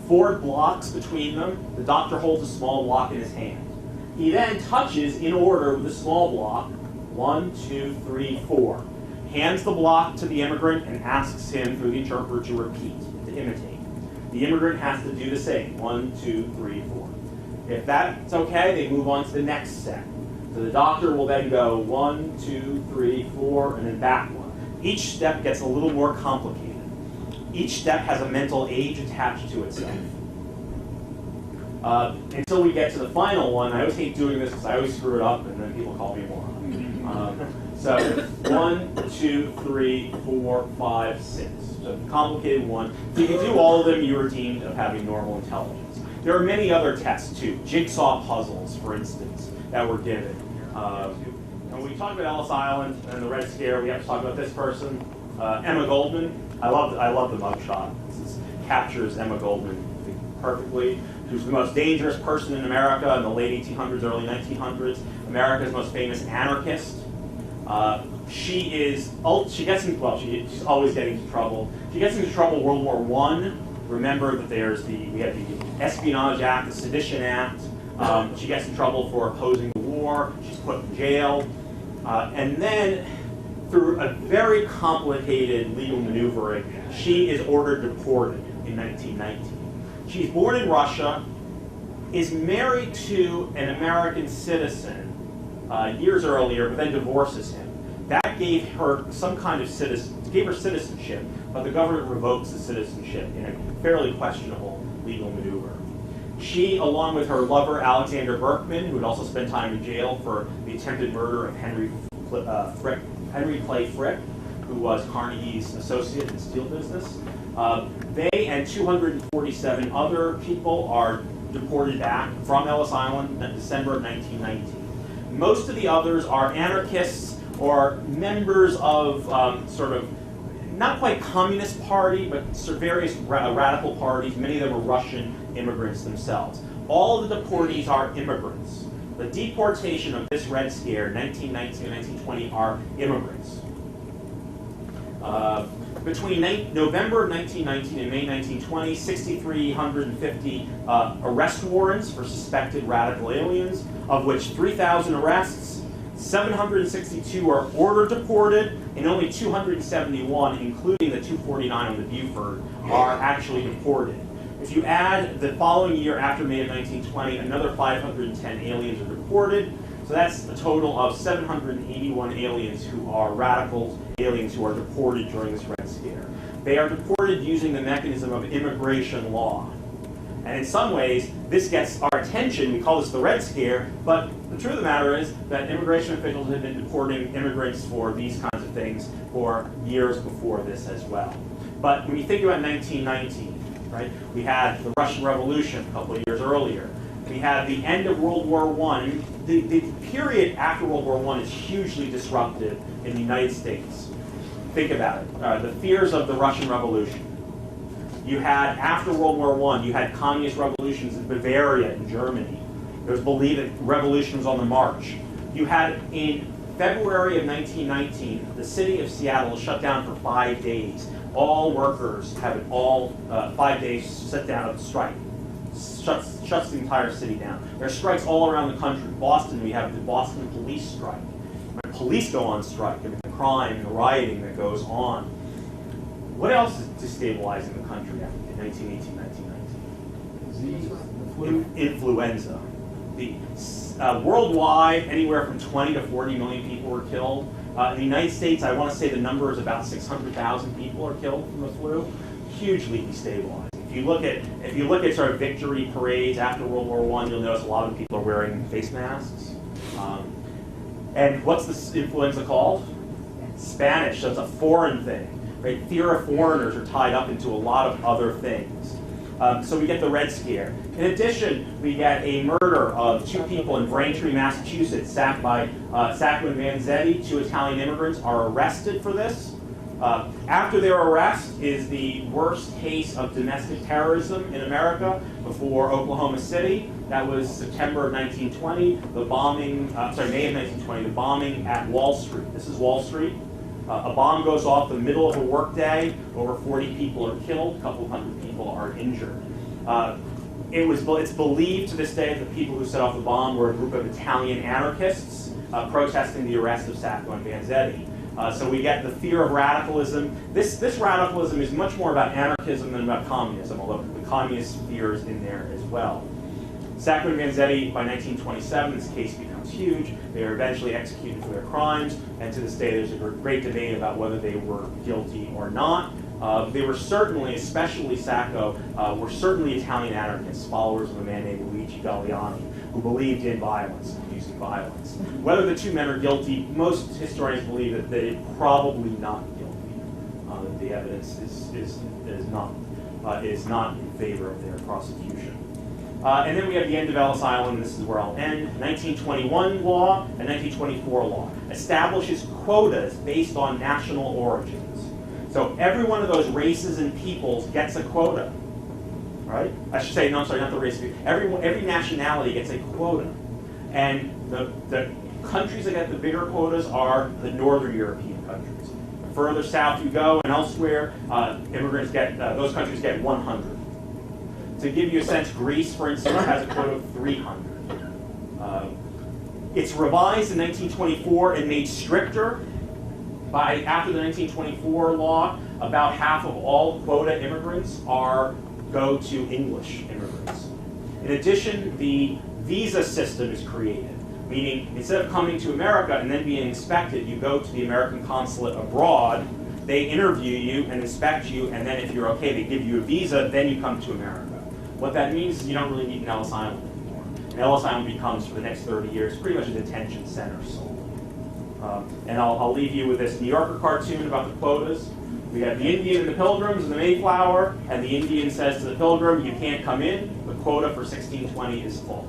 4 blocks between them. The doctor holds a small block in his hand. He then touches in order with the small block, 1, 2, 3, 4. Hands the block to the immigrant and asks him through the interpreter to repeat, to imitate. The immigrant has to do the same, 1, 2, 3, 4. If that's okay, they move on to the next step. So the doctor will then go 1, 2, 3, 4, and then back 1. Each step gets a little more complicated. Each step has a mental age attached to itself. Until we get to the final one. I always hate doing this because I always screw it up and then people call me a moron. So 1, 2, 3, 4, 5, 6. So the complicated one. If you can do all of them, you are deemed of having normal intelligence. There are many other tests too. Jigsaw puzzles, for instance, that were given. And when we talk about Ellis Island and the Red Scare, we have to talk about this person, Emma Goldman. I love the mugshot. This captures Emma Goldman perfectly. She was the most dangerous person in America in the late 1800s, early 1900s. America's most famous anarchist. She's always getting into trouble. She gets into trouble World War I. Remember that we have the Espionage Act, the Sedition Act. She gets in trouble for opposing the war. She's put in jail. And then, through a very complicated legal maneuvering, she is ordered deported in 1919. She's born in Russia, is married to an American citizen years earlier, but then divorces him. That gave her some kind of citizenship, but the government revokes the citizenship in a fairly questionable legal maneuver. She, along with her lover Alexander Berkman, who had also spent time in jail for the attempted murder of Henry Clay Frick, who was Carnegie's associate in the steel business, they and 247 other people are deported back from Ellis Island in December of 1919. Most of the others are anarchists or members of sort of, not quite communist party, but sort of various radical parties. Many of them are Russian immigrants themselves. All of the deportees are immigrants. The deportation of this Red Scare, 1919 and 1920, are immigrants. Between November of 1919 and May 1920, 6,350 arrest warrants for suspected radical aliens, of which 3,000 arrests, 762 are order deported, and only 271, including the 249 on the Buford, are actually deported. If you add the following year after May of 1920, another 510 aliens are deported. So that's a total of 781 aliens who are radicals, aliens who are deported during this Red Scare. They are deported using the mechanism of immigration law. And in some ways, this gets our attention. We call this the Red Scare, but the truth of the matter is that immigration officials had been deporting immigrants for these kinds of things for years before this as well. But when you think about 1919, right, we had the Russian Revolution a couple of years earlier. We had the end of World War I. The period after World War I is hugely disruptive in the United States. Think about it. The fears of the Russian Revolution. You had, after World War I, you had communist revolutions in Bavaria and Germany. It was believed that revolution was on the march. You had, in February of 1919, the city of Seattle was shut down for 5 days. All workers have 5 days shut down of strike. Shuts the entire city down. There are strikes all around the country. Boston, we have the Boston police strike. When police go on strike, and the crime and the rioting that goes on. What else is destabilizing the country in 1918, 1919? Influenza. Worldwide, anywhere from 20 to 40 million people were killed. In the United States, I want to say the number is about 600,000 people are killed from the flu. Hugely destabilizing. If you look at sort of victory parades after World War I, you'll notice a lot of people are wearing face masks. And what's this influenza called? Spanish. So it's a foreign thing. Right? Fear of foreigners are tied up into a lot of other things. So we get the Red Scare. In addition, we get a murder of 2 people in Braintree, Massachusetts, Sacco and Vanzetti. 2 Italian immigrants are arrested for this. After their arrest is the worst case of domestic terrorism in America before Oklahoma City. That was September of 1920. The bombing, May of 1920, the bombing at Wall Street. This is Wall Street. A bomb goes off the middle of a workday. Over 40 people are killed. A couple hundred people are injured. It's believed to this day that the people who set off the bomb were a group of Italian anarchists protesting the arrest of Sacco and Vanzetti. So we get the fear of radicalism. This radicalism is much more about anarchism than about communism, although the communist fear is in there as well. Sacco and Vanzetti, by 1927, this case becomes huge. They are eventually executed for their crimes, and to this day there's a great debate about whether they were guilty or not. They were certainly, especially Sacco, were certainly Italian anarchists, followers of a man named Luigi Galliani, who believed in violence and using violence. Whether the 2 men are guilty, most historians believe that they're probably not guilty. The evidence is not in favor of their prosecution. And then we have the end of Ellis Island, and this is where I'll end. 1921 law and 1924 law establishes quotas based on national origins. So every one of those races and peoples gets a quota, right? I should say, no, I'm sorry, not the race. Every nationality gets a quota. And the countries that get the bigger quotas are the northern European countries. The further south you go and elsewhere, immigrants get, those countries get 100. To give you a sense, Greece, for instance, has a quota of 300. It's revised in 1924 and made stricter after the 1924 law. About half of all quota immigrants go to English immigrants. In addition, the visa system is created, meaning instead of coming to America and then being inspected, you go to the American consulate abroad, they interview you and inspect you, and then if you're okay, they give you a visa, then you come to America. What that means is you don't really need an Ellis Island anymore. And Ellis Island becomes, for the next 30 years, pretty much a detention center solely. And I'll leave you with this New Yorker cartoon about the quotas. We have the Indian and the Pilgrims and the Mayflower, and the Indian says to the Pilgrim, you can't come in, the quota for 1620 is full.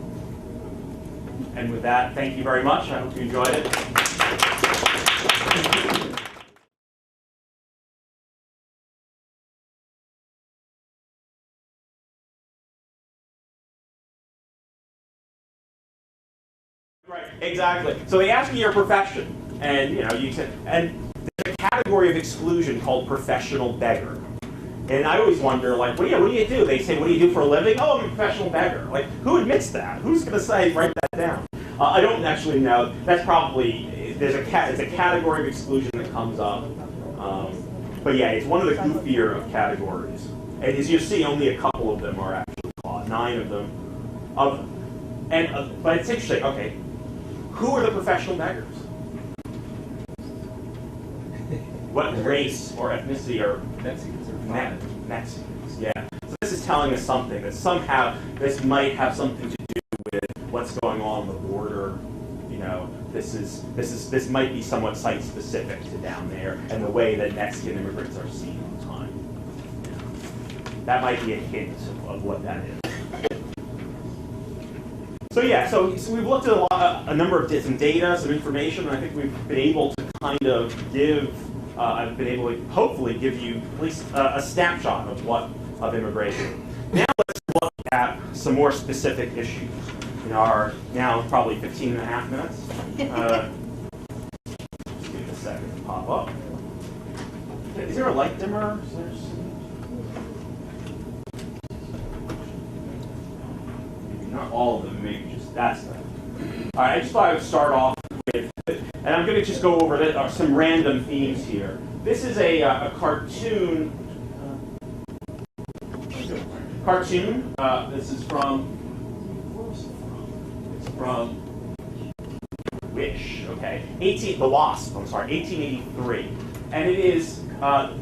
And with that, thank you very much. I hope you enjoyed it. Right, exactly. So they ask you your profession, and you say, and there's a category of exclusion called professional beggar. And I always wonder, like, what do you do? They say, what do you do for a living? Oh, I'm a professional beggar. Like, who admits that? Who's going to say, write that down? I don't actually know. That's probably, it's a category of exclusion that comes up. But yeah, it's one of the goofier of categories. And as you see, only a couple of them are actually caught, 9 of them. But it's interesting, okay, who are the professional beggars? What race or ethnicity are Mexicans are Mexicans, yeah. So this is telling us something, that somehow this might have something to do with what's going on the border. This might be somewhat site-specific to down there and the way that Mexican immigrants are seen all the time. That might be a hint of what that is. So yeah, so we've looked at a number of some data, some information, and I think we've been able to kind of give, I've been able to hopefully give you at least a snapshot of immigration. Now let's look at some more specific issues in our now probably 15 and a half minutes. Just give it a second to pop up. Is there a light dimmer? Not all of them, maybe just that stuff. All right, I just thought I would start off with, and I'm going to just go over some random themes here. This is a cartoon. This is from. It's from Wish. Okay, The Wasp. I'm sorry, 1883, and it is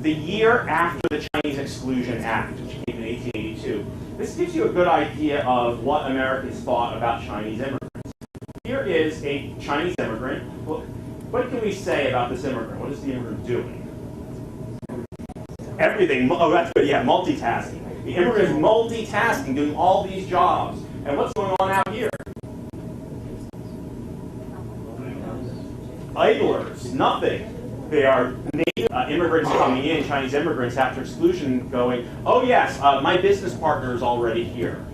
the year after the Chinese Exclusion Act, which came in 1882. This gives you a good idea of what Americans thought about Chinese immigrants. Here is a Chinese immigrant. Well, what can we say about this immigrant? What is the immigrant doing? Everything. Oh, that's good. Yeah, multitasking. The immigrant is multitasking, doing all these jobs. And what's going on out here? Idlers. Nothing. They are native immigrants coming in, Chinese immigrants after exclusion going, oh yes, my business partner is already here.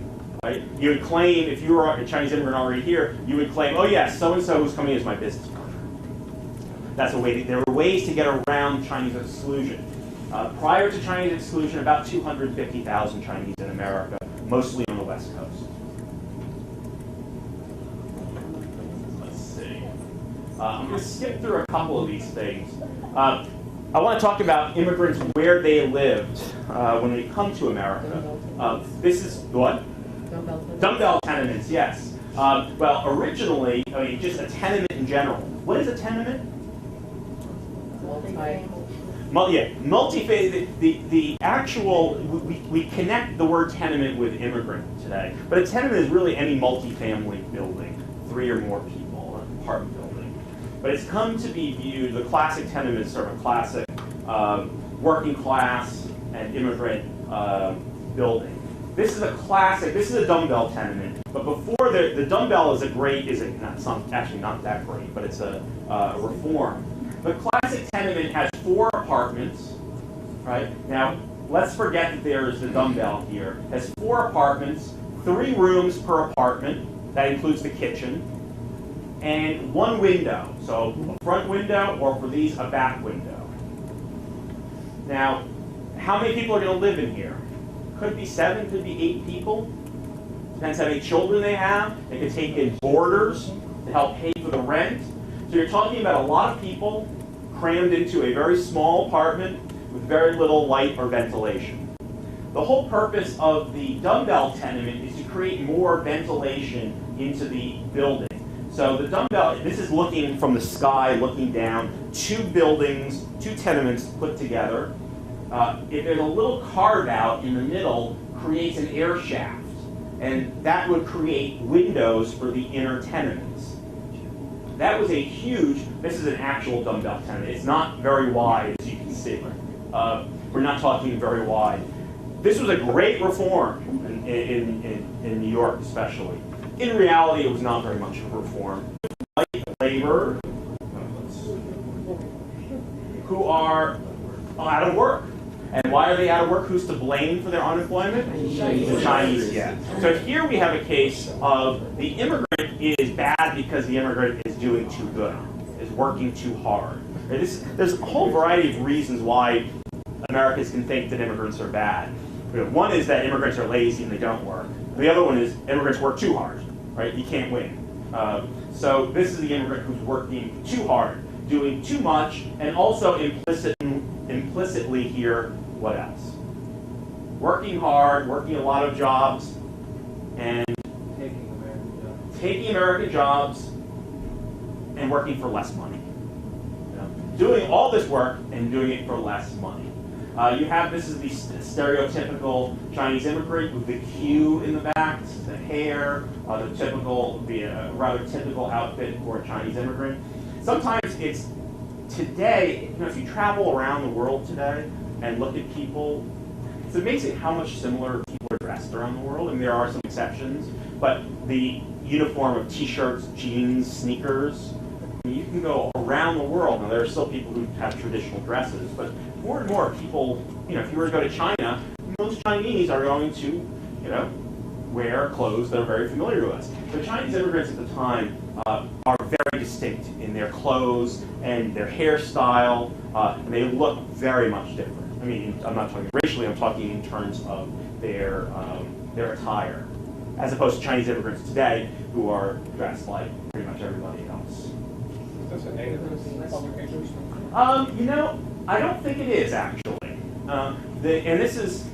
Right? You would claim, if you were a Chinese immigrant already here, you would claim, oh yes, so-and-so who's coming in is my business partner. That's a way. There were ways to get around Chinese exclusion. Prior to Chinese exclusion, about 250,000 Chinese in America, mostly on the West Coast. Let's see. I'm going to skip through a couple of these things. I want to talk about immigrants where they lived when they come to America. This is what? Dumbbell tenements, yes. Well, originally, just a tenement in general. What is a tenement? Multi-phase. The actual, we connect the word tenement with immigrant today, but a tenement is really any multi-family building, 3 or more people, an apartment building. But it's come to be viewed, the classic tenement is sort of a classic working class and immigrant building. This is a classic, this is a dumbbell tenement, but before the dumbbell is actually not that great, but it's a reform. The classic tenement has 4 apartments, right? Now, let's forget that there is the dumbbell here. It has 4 apartments, 3 rooms per apartment, that includes the kitchen, and one window. So a front window, or for these, a back window. Now, how many people are going to live in here? Could be 7, could be 8 people. Depends how many children they have. They could take in boarders to help pay for the rent. So you're talking about a lot of people crammed into a very small apartment with very little light or ventilation. The whole purpose of the dumbbell tenement is to create more ventilation into the building. So the dumbbell, this is looking from the sky, looking down, 2 buildings, 2 tenements put together. If there's a little carve out in the middle, creates an air shaft, and that would create windows for the inner tenements. That was a huge, this is an actual dumbbell tenement. It's not very wide, as you can see. We're not talking very wide. This was a great reform in New York, especially. In reality, it was not very much of a reform. White labor who are out of work. And why are they out of work? Who's to blame for their unemployment? The Chinese, yeah. So here we have a case of the immigrant is bad because the immigrant is doing too good, is working too hard. There's a whole variety of reasons why Americans can think that immigrants are bad. One is that immigrants are lazy and they don't work. The other one is immigrants work too hard, right? You can't win. So this is the immigrant who's working too hard, doing too much, and also implicitly here, what else? Working hard, working a lot of jobs, and taking American jobs and working for less money. Doing all this work and doing it for less money. You have, this is the stereotypical Chinese immigrant with the queue in the back, the hair, the rather typical outfit for a Chinese immigrant. Sometimes it's, today, if you travel around the world today and look at people, it's amazing how much similar people are dressed around the world, and there are some exceptions, but the uniform of t-shirts, jeans, sneakers, you can go around the world. Now, there are still people who have traditional dresses, but more and more people, if you were to go to China, most Chinese are going to, wear clothes that are very familiar to us. The Chinese immigrants at the time are very distinct in their clothes and their hairstyle, and they look very much different. I mean, I'm not talking racially, I'm talking in terms of their attire, as opposed to Chinese immigrants today who are dressed like pretty much everybody else. Is this a native publication? I don't think it is, actually. And this is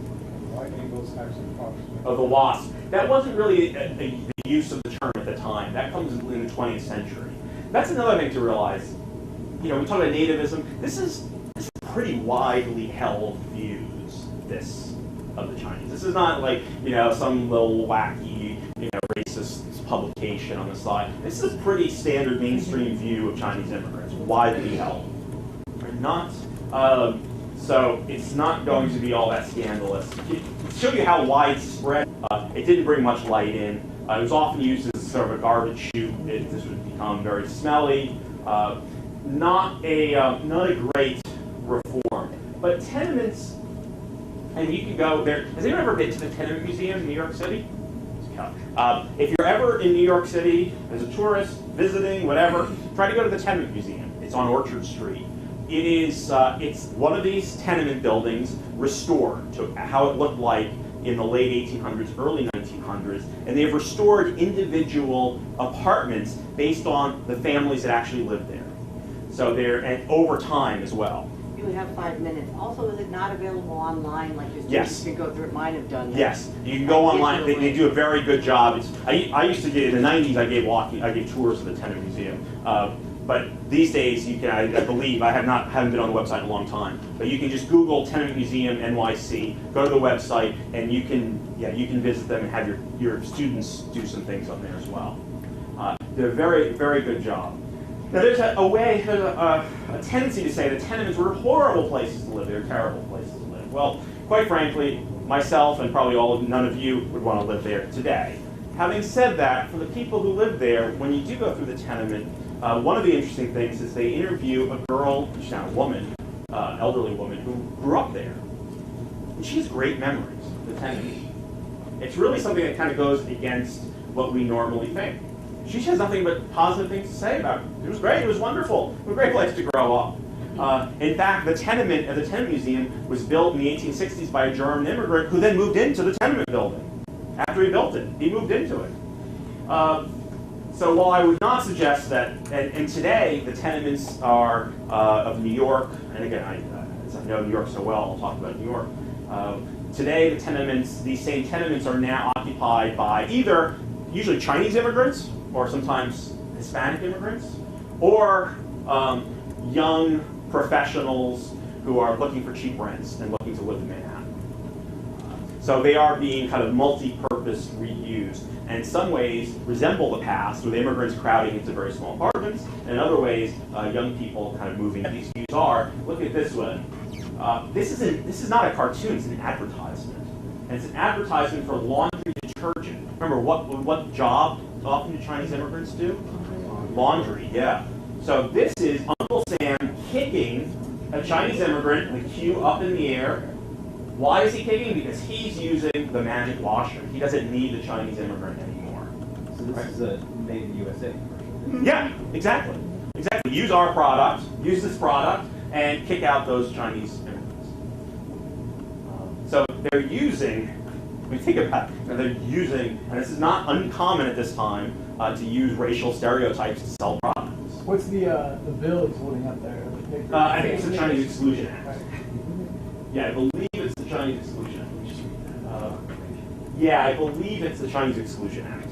White Eagles types of fox. of the wasp. That wasn't really the use of the term at the time. That comes in the 20th century. That's another thing to realize. We talk about nativism. This is pretty widely held views, of the Chinese. This is not like, some little wacky, racist publication on the side. This is a pretty standard mainstream view of Chinese immigrants, widely held. So it's not going to be all that scandalous. To show you how widespread, it didn't bring much light in. It was often used as sort of a garbage chute. This would become very smelly. Not a great reform. But tenements, and you can go there. Has anyone ever been to the Tenement Museum in New York City? If you're ever in New York City as a tourist, visiting, whatever, try to go to the Tenement Museum. It's on Orchard Street. It is, it's one of these tenement buildings restored to how it looked like in the late 1800s, early 1900s, and they've restored individual apartments based on the families that actually lived there. So and over time as well. You have 5 minutes. Also, is it not available online, like your students Yes. can go through? It might have done that. Yes, you can go online. They do a very good job. I used to get, in the 90s, I gave tours of the Tenement Museum. But these days, you can, I believe, haven't been on the website in a long time, but you can just Google Tenement Museum NYC, go to the website, and you can visit them and have your students do some things on there as well. They're a very, very good job. Now, there's a tendency to say that tenements were horrible places to live. They're terrible places to live. Well, quite frankly, myself and probably none of you would want to live there today. Having said that, for the people who live there, when you do go through the tenement, one of the interesting things is they interview a girl, she's now a woman, elderly woman, who grew up there. And she has great memories of the tenement. It's really something that kind of goes against what we normally think. she has nothing but positive things to say about it. It was great. It was wonderful. It was a great place to grow up. In fact, the tenement museum was built in the 1860s by a German immigrant who then moved into the tenement building. After he built it, he moved into it. So while I would not suggest that, and today the tenements are of New York, and again, I know New York so well, I'll talk about New York. Today, these same tenements are now occupied by either usually Chinese immigrants, or sometimes Hispanic immigrants, or young professionals who are looking for cheap rents and looking to live in Manhattan. So they are being kind of multi-purpose reused, and in some ways resemble the past, with immigrants crowding into very small apartments, and in other ways, young people kind of moving. These views are, look at this one. This is not a cartoon, it's an advertisement. And it's an advertisement for laundry detergent. Remember, what job often do Chinese immigrants do? Laundry, yeah. So this is Uncle Sam kicking a Chinese immigrant, the cue up in the air. Why is he kicking? Because he's using the magic washer. He doesn't need the Chinese immigrant anymore. So this is a made in the USA commercial. Yeah, exactly. Exactly. Use our product, use this product, and kick out those Chinese immigrants. So they're using, when you think about it, they're using, and this is not uncommon at this time, to use racial stereotypes to sell products. What's the bill he's holding up there? The paper? I think it's the Chinese Exclusion Act. Yeah, I believe it's the Chinese Exclusion Act. Yeah, I believe it's the Chinese Exclusion Act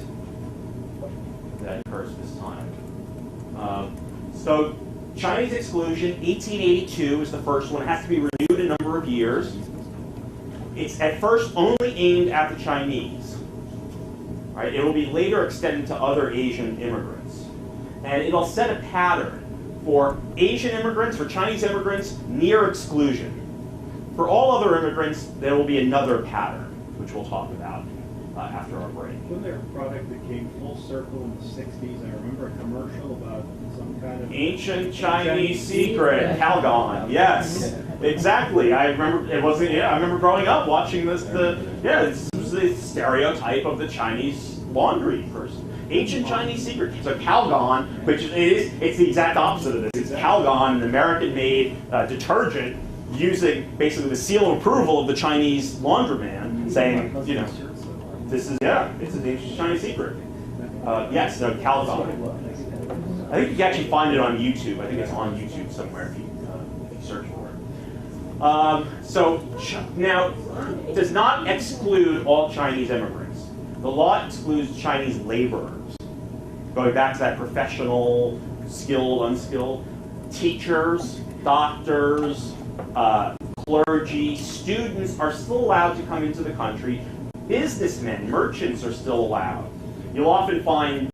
that occurs this time. So Chinese exclusion, 1882 is the first one. It has to be renewed a number of years. It's at first only aimed at the Chinese. Right? It will be later extended to other Asian immigrants. And it'll set a pattern for Asian immigrants, for Chinese immigrants, near exclusion. For all other immigrants, there will be another pattern, which we'll talk about after our break. Wasn't there a product that came full circle in the 60s? I remember a commercial about some kind of Ancient Chinese secret, Calgon. Yes, exactly. I remember it wasn't. Yeah, I remember growing up watching this. This was the stereotype of the Chinese laundry person. Ancient Chinese secret. So Calgon, which it's the exact opposite of this. It's Calgon, an American-made detergent, using basically the seal of approval of the Chinese laundroman, saying, this is, it's an ancient Chinese secret. Yes, no, Calgon. I think you can actually find it on YouTube. I think it's on YouTube somewhere if you search for it. So now, it does not exclude all Chinese immigrants. The law excludes Chinese laborers. Going back to that professional, skilled, unskilled, teachers, doctors, clergy, students are still allowed to come into the country. Businessmen, merchants are still allowed. You'll often find